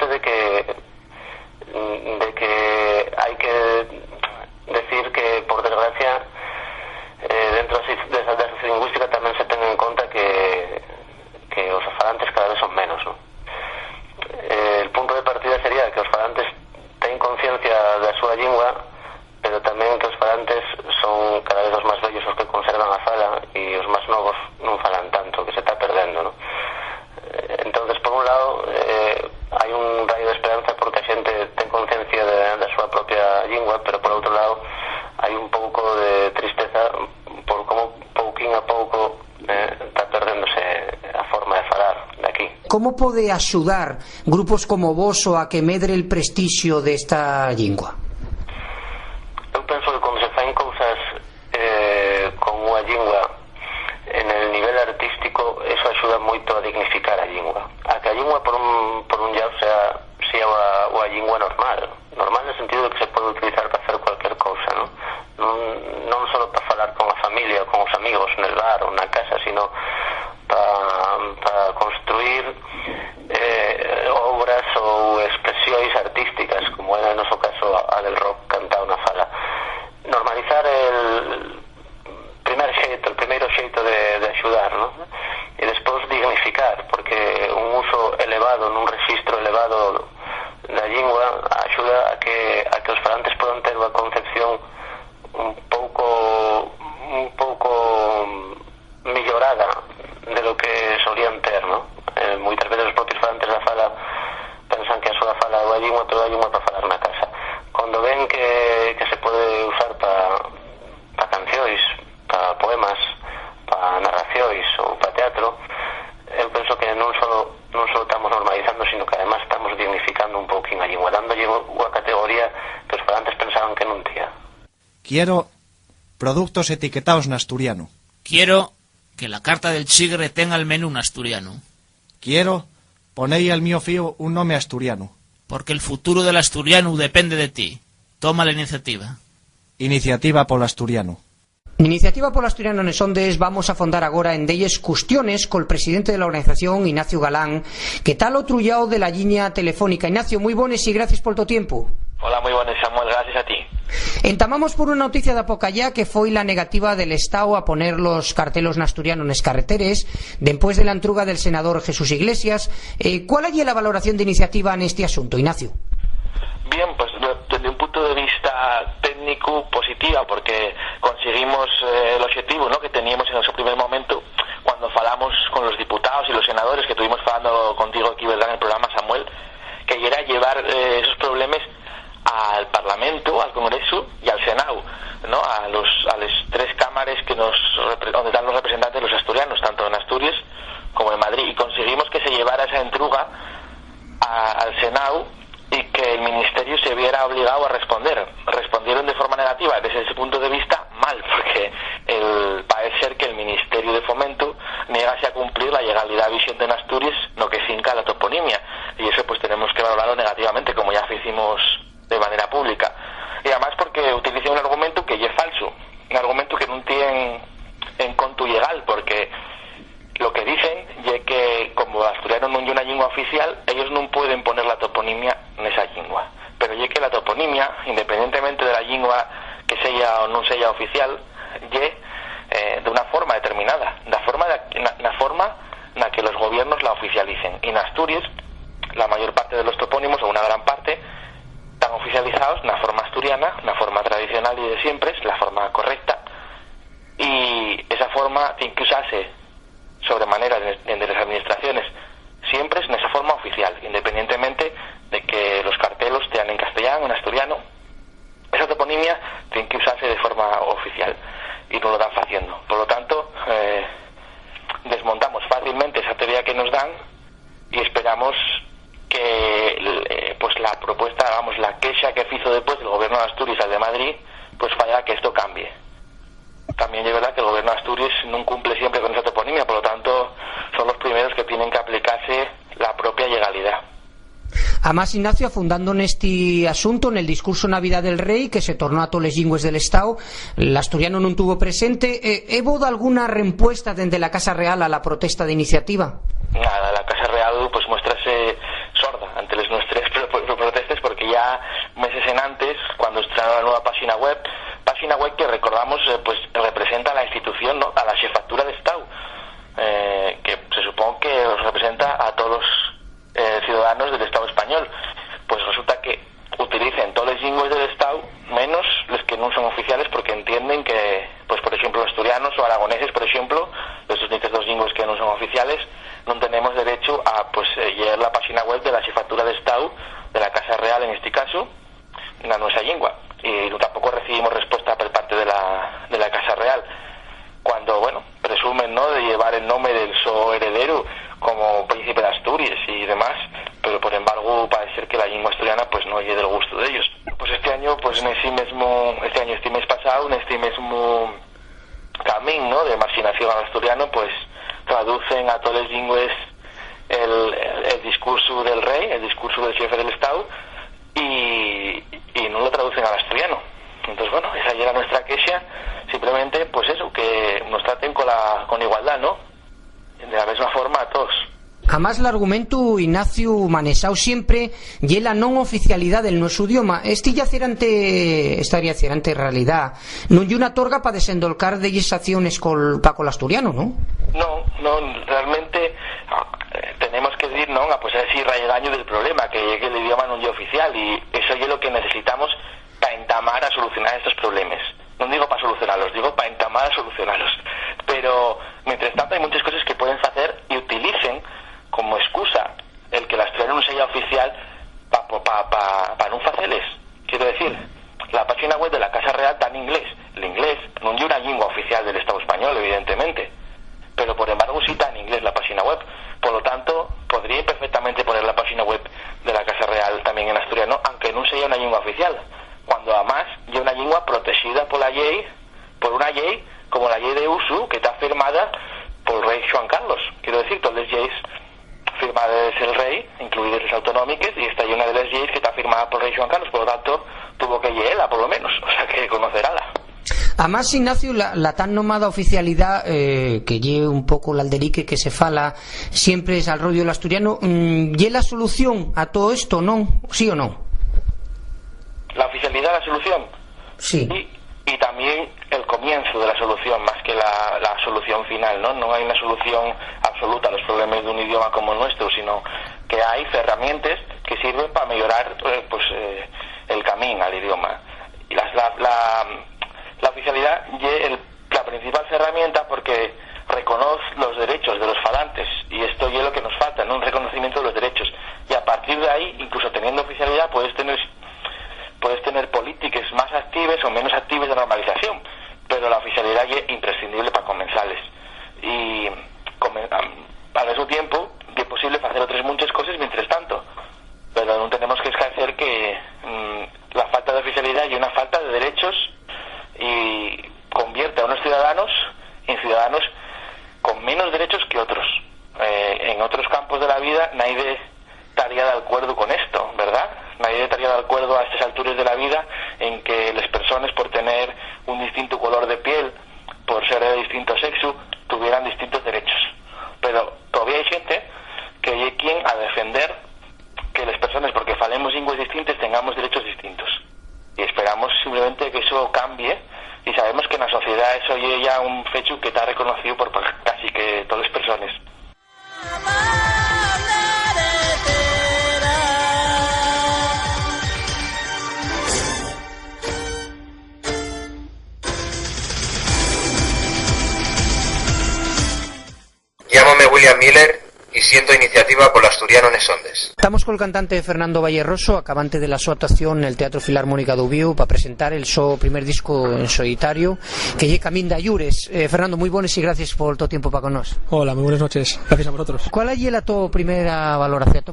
de que hai que decir que, por desgracia, dentro da sociolingüística tamén se ten en conta que os falantes cada vez son menos, ¿no? El punto de partida sería que os falantes ten conciencia da súa lingua, pero tamén que os falantes son cada vez os máis vellos os que conservan a fala e os máis novos non falan tanto, que se está perdendo, ¿no? Entonces, por un lado, hai un rayo de esperanza como pode axudar grupos como vos ou a que medre el prestixio desta lingua? Eu penso que cando se fan cousas con unha lingua en el nivel artístico, eso axuda moito a dignificar a lingua. A que a lingua por un lado sea unha lingua normal no sentido de que se pode utilizar para hacer cualquier cousa, non só para falar con a familia ou con os amigos nel bar ou na casa, sino para construir obras ou expresións artísticas, como era no noso caso a del rock cantado na fala. Normalizar el primeiro xeito de axudar, e despois dignificar, porque un uso elevado, nun registro elevado da lingua axuda a que os falantes podan ter unha concepción un pouco mellorada de lo que solían ter, moitas veces os propios falantes da fala pensan que a súa fala é a lingua, toda a lingua para falar na casa. Cando ven que se pode usar para cancións, para poemas, para narracións ou para teatro, eu penso que non só estamos normalizando, sino que además estamos dignificando un pouquinho a lingua, dándolle unha categoría que os falantes pensaban que non tía. Quiero productos etiquetados en asturiano. Quiero que la carta del chigre tenga el menú en asturiano. Quiero poner al mío fío un nome asturiano. Porque el futuro del asturiano depende de ti. Toma la iniciativa. Iniciativa polo asturiano. Iniciativa polo asturiano nes ondes vamos a fondar agora en delles cuestiones col presidente de la organización, Ignacio Galán, que tal o trullao de la liña telefónica. Ignacio, moi bones e gracias por tu tiempo. Hola, moi bones, Samuel, gracias a ti. Entamamos por unha noticia da Pocallá que foi la negativa del Estado a poner los cartelos en asturiano nes carreteres despois de la entruga del senador Jesús Iglesias. ¿Cuál é a valoración de iniciativa neste asunto, Ignacio? Bien, pues desde un punto de vista técnico positiva, porque conseguimos el objetivo, ¿no?, que teníamos en su primer momento cuando falamos con los diputados y los senadores, que estuvimos falando contigo aquí, ¿verdad?, en el programa, Samuel, que era llevar esos problemas al Parlamento, al Congreso y al Senado, ¿no?, a las tres cámaras donde están los representantes de los asturianos, tanto en Asturias como en Madrid, y conseguimos que se llevara esa entruga al Senado y que el Ministerio se viera obligado a responder. Respondieron de forma negativa. Desde ese punto de vista, mal, porque parece ser que el Ministerio de Fomento negase a cumplir la legalidad vigente en Asturias, lo que finca la toponimia, y eso pues tenemos que valorarlo negativamente, como ya hicimos de manera pública. Y además porque utiliza un argumento que ya es falso, un argumento que no tiene en conto legal, porque lo que dicen es que como el asturiano no es una lengua oficial, ellos no pueden poner la toponimia en esa lengua, pero es que la toponimia, independientemente de la lengua que sea o no sea oficial, es de una forma determinada, la forma en la que los gobiernos la oficialicen. Y en Asturias la mayor parte de los topónimos, o una gran parte, están oficializados en la forma asturiana, una forma tradicional y de siempre, es la forma correcta, y esa forma tiene que usarse sobremanera de las administraciones siempre es en esa forma oficial, independientemente de que los cartelos estén en castellano, en asturiano. Esa toponimia tiene que usarse de forma oficial y no lo están haciendo. Por lo tanto, desmontamos fácilmente esa teoría que nos dan y esperamos que pues la propuesta, la queja que hizo después del gobierno de Asturias al de Madrid, pues falla que esto cambie. También es verdad que el gobierno de Asturias no cumple siempre con esa toponimia, por lo tanto son los primeros que tienen que aplicarse la propia legalidad. Además, Ignacio, afundando en este asunto, en el discurso Navidad del Rey, que se tornó a todos los lingües del Estado, el asturiano no tuvo presente. ¿Hubo alguna respuesta desde la Casa Real a la protesta de iniciativa? Nada, la Casa Real pues muéstrase sorda ante las nuestras protestas, porque ya meses en antes, cuando estrenaron la nueva página web que recordamos pues representa a la institución, ¿no?, a la jefatura de Estado, que se supone que representa a todos los ciudadanos del Estado español. Pues resulta que utilicen todos los lingües del Estado, menos los que no son oficiales, porque entienden que, pues por ejemplo, asturianos o aragoneses, por ejemplo, los únicos dos lingües que no son oficiales, no tenemos derecho a leer la página web de la jefatura de Estado, de la Casa Real en este caso, en la nuestra lengua. Y tampoco recibimos respuesta por parte de la Casa Real, cuando, bueno, presumen, ¿no?, de llevar el nombre del so heredero, como Príncipe de Asturias y demás, pero por embargo parece ser que la lengua asturiana pues no lle del gusto de ellos. Pues este año, pues este mes pasado, en este mismo camino de marxinación al asturiano, pues traducen a todos los lingües el discurso del rey, el discurso del jefe del Estado, y no lo traducen al asturiano. Entonces, bueno, esa ya era nuestra queja, simplemente, pues eso, que nos traten con igualdad, ¿no? De la misma forma a todos. Además, el argumento, Ignacio, manexado siempre y la non oficialidad del nuestro idioma. Estaría cerante realidad. No hay una torga para desendolcar de esas acciones con el asturiano, ¿no? No, realmente tenemos que decir, ¿no? Pues es decir, rayegaño del problema, que el idioma no es oficial, y eso es lo que necesitamos para entamar a solucionar estos problemas. No digo para solucionarlos, digo para entamar a solucionarlos. Pero, mientras tanto, hay muchas cosas que pueden hacer y utilicen como excusa el que el asturiano no sea oficial para no hacerles. Quiero decir, la página web de la Casa Real está en inglés. El inglés no es una lengua oficial del Estado español, evidentemente, pero por embargo sí está en inglés la página web. Por lo tanto, podría perfectamente poner la página web de la Casa Real también en asturiano, aunque no sea una lengua oficial, cuando además es una lengua protegida por una ley como la ley de uso, que está firmada por el rey Juan Carlos. Quiero decir, todas las leyes firmadas el rey, incluidas las autonómicas, y esta es una de las leyes que está firmada por el rey Juan Carlos, por lo tanto tuvo que llevarla, por lo menos, o sea que conocerala. Además, Ignacio, la tan nomada oficialidad que lleve un poco el alderique que se fala siempre es al rollo del asturiano, ¿y la solución a todo esto, no? ¿Sí o no? La oficialidad, la solución. Sí. Y también el comienzo de la solución, más que la solución final, ¿no? No hay una solución absoluta a los problemas de un idioma como el nuestro, sino que hay herramientas que sirven para mejorar el camino al idioma. Y la oficialidad es la principal herramienta porque reconoce los derechos de los falantes, y esto es lo que nos falta, ¿no? Un reconocimiento de los derechos. Y a partir de ahí, incluso teniendo oficialidad, puedes tener políticas más activas o menos activas de normalización, pero la oficialidad es imprescindible para comenzarles. Y al mismo tiempo es posible hacer otras muchas cosas mientras tanto, pero no tenemos que esquecer que la falta de oficialidad y una falta de derechos y convierte a unos ciudadanos en ciudadanos con menos derechos que otros. En otros campos de la vida nadie estaría de acuerdo con esto, ¿verdad? Nadie estaría de acuerdo a estas alturas de la vida en que las personas, por tener un distinto color de piel, por ser de distinto sexo, tuvieran distintos derechos. Pero todavía hay gente que hay quien a defender que las personas, porque falemos lenguas distintas, tengamos derechos distintos. Y esperamos simplemente que eso cambie, y sabemos que en la sociedad eso es ya un hecho que está reconocido por casi que todas las personas. Llámame William Miller y siento iniciativa por l'asturiano en Sondes. Estamos con el cantante Fernando Valleroso, acabante de la su actuación en el Teatro Filarmónica de Ubiu para presentar el su primer disco en solitario, que lle Camín de Ayures. Fernando, muy buenas y gracias por todo tiempo para con nos. Hola, muy buenas noches. Gracias a vosotros. ¿Cuál es la tu primera valoración,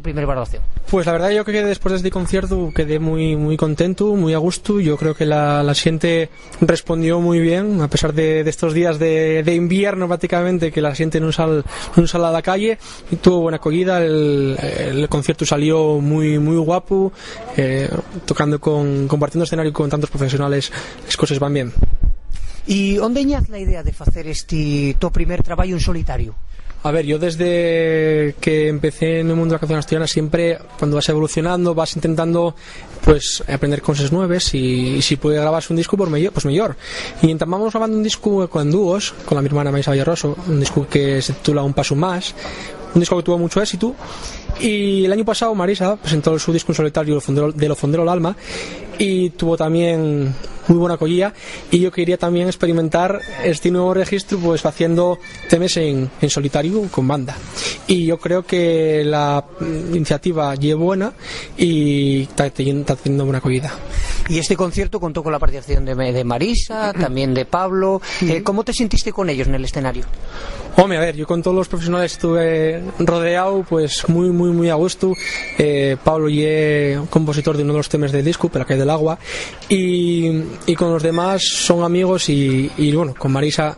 Pues la verdad yo creo que después de este concierto quedé muy contento, muy a gusto. Yo creo que la gente respondió muy bien, a pesar de estos días de invierno prácticamente, que la gente no sale a la calle. Y tuvo buena acogida, el concierto salió muy guapo, compartiendo escenario con tantos profesionales, las cosas van bien. ¿Y dónde nace la idea de hacer tu primer trabajo en solitario? A ver, yo desde que empecé en el mundo de la canción asturiana, siempre cuando vas evolucionando vas intentando pues aprender cosas nuevas, y si puede grabarse un disco pues mejor. Y entamamos grabando un disco con dúos, con mi hermana Maisa Valleroso, un disco que se titula Un Paso Más, un disco que tuvo mucho éxito. Y el año pasado Marisa presentó su disco en solitario de Lo Fondero del Alma, y tuvo también muy buena acogida, y yo quería también experimentar este nuevo registro pues haciendo temas en solitario con banda, y yo creo que la iniciativa es buena y está teniendo buena acogida. Y este concierto contó con la participación de Marisa, también de Pablo. ¿Cómo te sentiste con ellos en el escenario? Hombre, a ver, yo con todos los profesionales estuve rodeado, pues muy a gusto. Pablo y compositor de uno de los temas del disco, La calle del agua, y con los demás son amigos y bueno, con Marisa,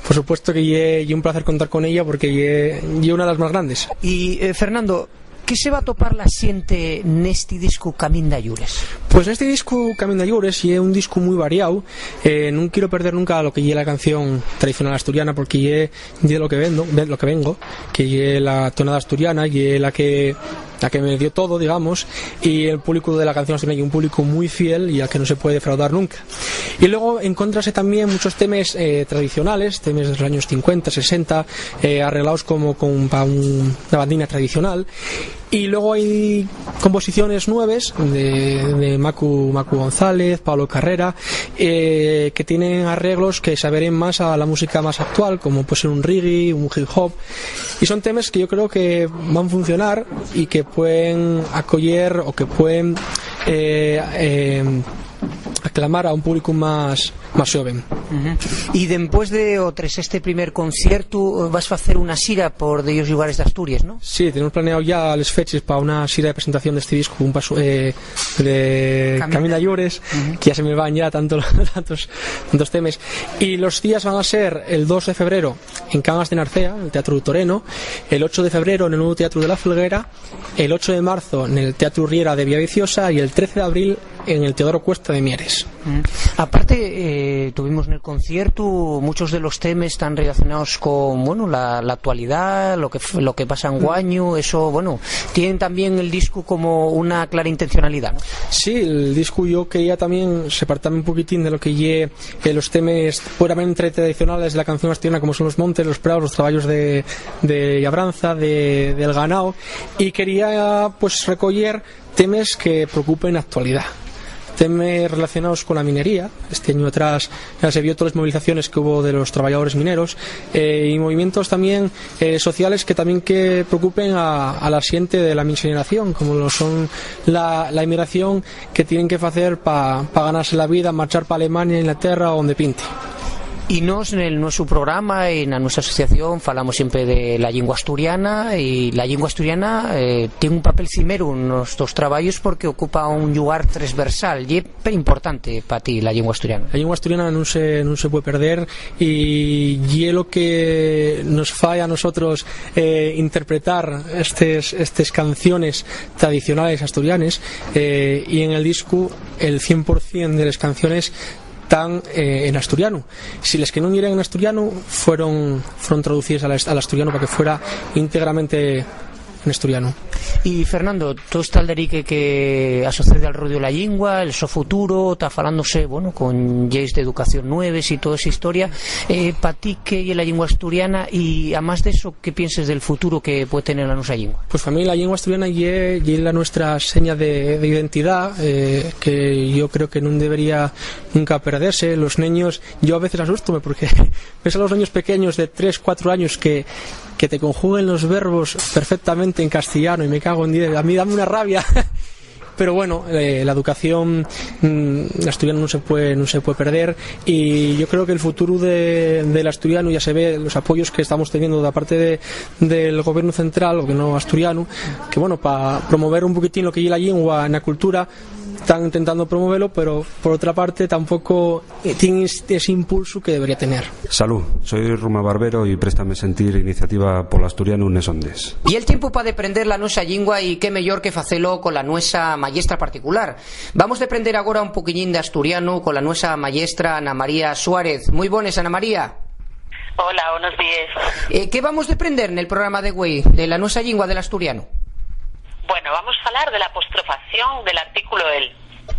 por supuesto que es un placer contar con ella porque es una de las más grandes. Y Fernando, ¿qué se va a topar la xente neste disco Camín de Ayures? Pues neste disco Camín de Ayures é un disco moi variado. Non quero perder nunca lo que é la canción tradicional asturiana, porque é de lo que vengo, que é la tonada asturiana y é la que me dio todo, digamos, y el público de la canción asturiana es un público muy fiel y al que no se puede defraudar nunca. Y luego encontrarse también muchos temas tradicionales, temas de los años 50, 60, arreglados como para una bandina tradicional. Y luego hay composiciones nuevas de Macu González, Pablo Carrera, que tienen arreglos que se adhieren más a la música más actual, como puede ser un reggae, un hip hop, y son temas que yo creo que van a funcionar y que pueden acoger o que pueden aclamar a un público más joven. Y después de tras este primer concierto vas a hacer una xira por ellos lugares de Asturias, ¿no? Sí, tenemos planeado ya las fechas para una xira de presentación de este disco, un paso de Camín de Ayures, que ya se me van ya tantos temas. Y los días van a ser el 2 de febrero en Cangas de Narcea, en el Teatro Toreno, el 8 de febrero en el Nuevo Teatro de la Felguera, el 8 de marzo en el Teatro Riera de Villaviciosa y el 13 de abril en el Teodoro Cuesta de Mieres. Aparte, tuvimos en el concierto muchos de los temas están relacionados con la actualidad, lo que pasa en Guaño, eso, tienen también el disco como una clara intencionalidad, ¿no? Sí, el disco yo quería también separarme un poquitín de lo que lleve los temas puramente tradicionales de la canción asturiana, como son los montes, los prados, los trabajos de labranza, del ganado, y quería pues recoger temas que preocupen actualidad, temas relacionados con la minería. Este año atrás ya se vio todas las movilizaciones que hubo de los trabajadores mineros, y movimientos también sociales que también que preocupen a la xente de la mi generación, como lo son la inmigración que tienen que hacer para ganarse la vida, marchar para Alemania, Inglaterra o donde pinte. Y nos en nuestro programa, en nuestra asociación, falamos siempre de la lengua asturiana, y la lengua asturiana tiene un papel cimero en nuestros trabajos porque ocupa un lugar transversal y es importante para ti la lengua asturiana. La lengua asturiana no se puede perder, y es lo que nos falla a nosotros interpretar estas canciones tradicionales asturianas, y en el disco el 100% de las canciones están en asturiano. Si las que no eran en asturiano fueron traducidas al asturiano para que fuera íntegramente en asturiano. Y Fernando, tú estás al derique que asociado al ruido de la lengua, el so futuro, está falándose, con lleis de educación nueves y toda esa historia. Para ti, ¿qué es la lengua asturiana? Y además de eso, ¿qué piensas del futuro que puede tener la nuestra lengua? Pues para mí la lengua asturiana es la nuestra seña de identidad, que yo creo que no debería nunca perderse. Los niños, yo a veces asústome porque ves a los niños pequeños de 3, 4 años que te conjuguen los verbos perfectamente en castellano, y me cago en 10, a mí dame una rabia. Pero la educación asturiana no se puede perder, y yo creo que el futuro del asturiano ya se ve los apoyos que estamos teniendo de parte del gobierno central, o que no asturiano, que para promover un poquitín lo que es la lengua en la cultura, están intentando promoverlo, pero por otra parte tampoco tiene ese impulso que debería tener. Salud, soy Ruma Barbero y préstame sentir iniciativa por asturiano unes ondes. Y el tiempo para aprender la nuestra lingua, y qué mejor que facelo con la nuestra maestra particular. Vamos a aprender ahora un poquillín de asturiano con la nuestra maestra Ana María Suárez. Muy buenas, Ana María. Hola, buenos días. ¿Qué vamos a aprender en el programa de hoy de la nuestra lingua del asturiano? Bueno, vamos a hablar de la apostrofación del artículo el.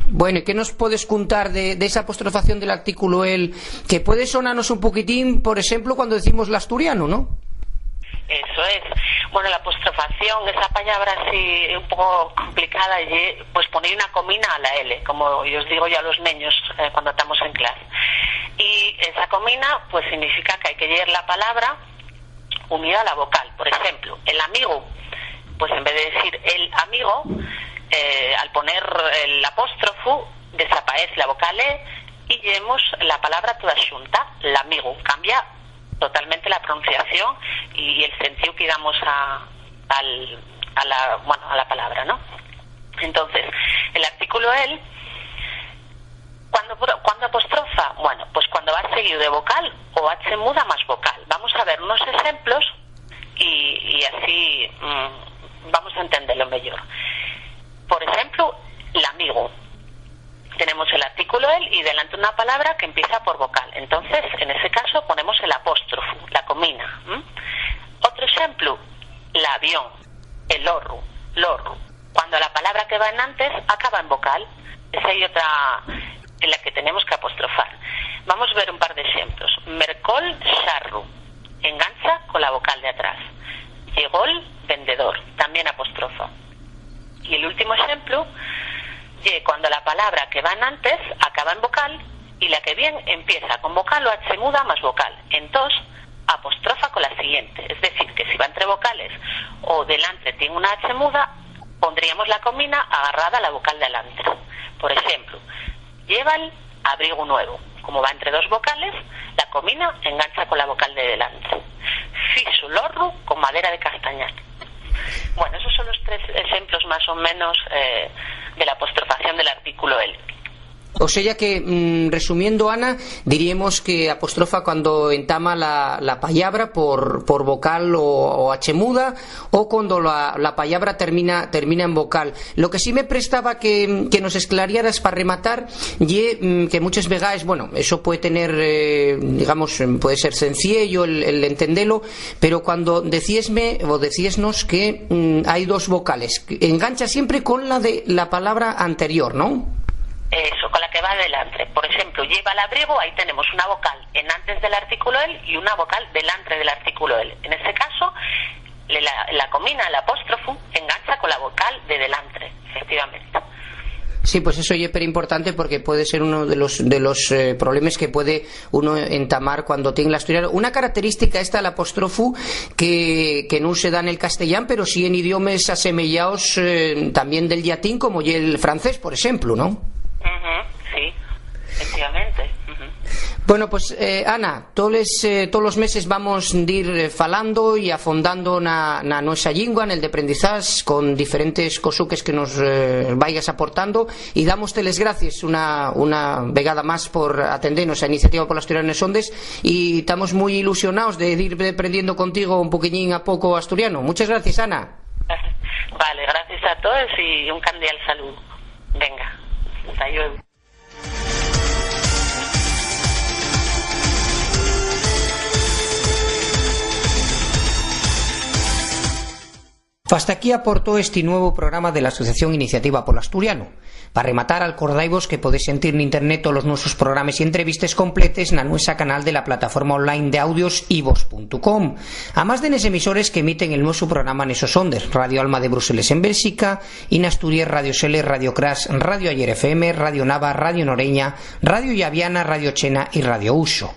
Bueno, ¿y qué nos puedes contar de esa apostrofación del artículo el, que puede sonarnos un poquitín, por ejemplo, cuando decimos el asturiano, ¿no? Eso es. Bueno, la apostrofación, esa palabra así un poco complicada, y pues poner una comina a la L, como yo os digo ya a los niños cuando estamos en clase. Y esa comina pues significa que hay que leer la palabra unida a la vocal. Por ejemplo, el amigo, pues en vez de decir el amigo, al poner el apóstrofo desaparece la vocal E y llevemos la palabra toda xunta, l'amigo. Cambia totalmente la pronunciación y el sentido que damos a la palabra, ¿no? Entonces, el artículo el, ¿cuándo apostrofa? Bueno, pues cuando va seguido de vocal o H muda más vocal. Vamos a ver unos ejemplos y así vamos a entenderlo mejor. Por ejemplo, l'amigo. Tenemos el artículo el y delante una palabra que empieza por vocal. Entonces, en ese caso ponemos el apóstrofo, la comina. Otro ejemplo, l'avión, el lorro. Cuando la palabra que va en antes acaba en vocal, esa hay otra en la que tenemos que apostrofar. Vamos a ver un par de ejemplos. Mercol, charro, engancha con la vocal de atrás. Llegó el vendedor, también apostrofa. Y el último ejemplo, cuando la palabra que va en antes acaba en vocal y la que viene empieza con vocal o H muda más vocal. Entonces, apostrofa con la siguiente. Es decir, que si va entre vocales o delante tiene una H muda, pondríamos la comina agarrada a la vocal de delante. Por ejemplo, lleva el abrigo nuevo. Como va entre dos vocales, la comina engancha con la vocal de delante. Fixo lorro con madera de castañar. Bueno, esos son los tres ejemplos más o menos de la apostrofación del artículo el. O sea que, resumiendo, Ana, diríamos que apostrofa cuando entama la palabra por vocal o H muda, o cuando la palabra termina en vocal. Lo que sí me prestaba que nos esclarieras para rematar, que muchas veces, bueno, eso puede tener, digamos, puede ser sencillo el entenderlo, pero cuando decíesnos que hay dos vocales, engancha siempre con la de la palabra anterior, ¿no? Eso, con la que va adelante. Por ejemplo, lleva el abrigo, ahí tenemos una vocal en antes del artículo el y una vocal delante del artículo el. En ese caso, la comina, el apóstrofo, engancha con la vocal de delante, efectivamente. Sí, pues eso es importante porque puede ser uno de los problemas que puede uno entamar cuando tiene la asturiano. Una característica esta del apóstrofo que no se da en el castellano, pero sí en idiomas asemejados también del latín, como y el francés, por ejemplo, ¿no? Sí, efectivamente. Bueno, pues Ana, todos los meses vamos a ir falando y afondando na nuestra lingua, en el de aprendizaje, con diferentes cosuques que nos vayas aportando, y damos les gracias una vegada más por atendernos a Iniciativa por l'Asturiano en Ondes, y estamos muy ilusionados de ir aprendiendo contigo un poquillín a poco asturiano. Muchas gracias, Ana. Vale, gracias a todos y un cordial saludo. Venga, hasta luego. Hasta aquí aportó este nuevo programa de la Asociación Iniciativa por l'Asturiano. Para rematar, acordaivos que podéis sentir en internet todos los nuestros programas y entrevistas completes en nuestra canal de la plataforma online de audios ivos.com. Además de los emisores que emiten el nuestro programa en esos ondes: Radio Alma de Bruselas en Bélgica, In Asturias, Radio Sele, Radio Crash, Radio Ayer FM, Radio Nava, Radio Noreña, Radio Llaviana, Radio Chena y Radio Uso.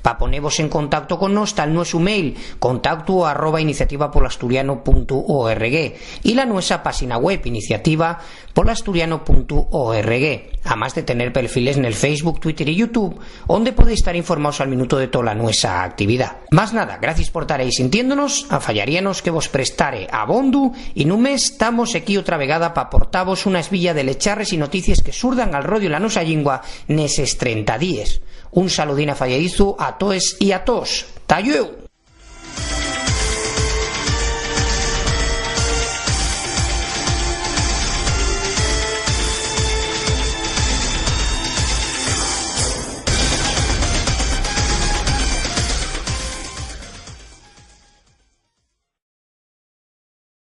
Para poneros en contacto con nos está el nuestro mail, contacto@iniciativapolasturiano.org, y la nuestra página web, iniciativapolasturiano.org, además de tener perfiles en el Facebook, Twitter y YouTube, donde podéis estar informados al minuto de toda la nuestra actividad. Más nada, gracias por estar ahí sintiéndonos, a fallaríanos que vos prestare a bondu, y en un mes estamos aquí otra vegada para aportaros una esvilla de lecharres y noticias que surdan al rodio la nuestra lingua neses 30 días. Un saludín a falladizo a toes y a tos. ¡Talleu!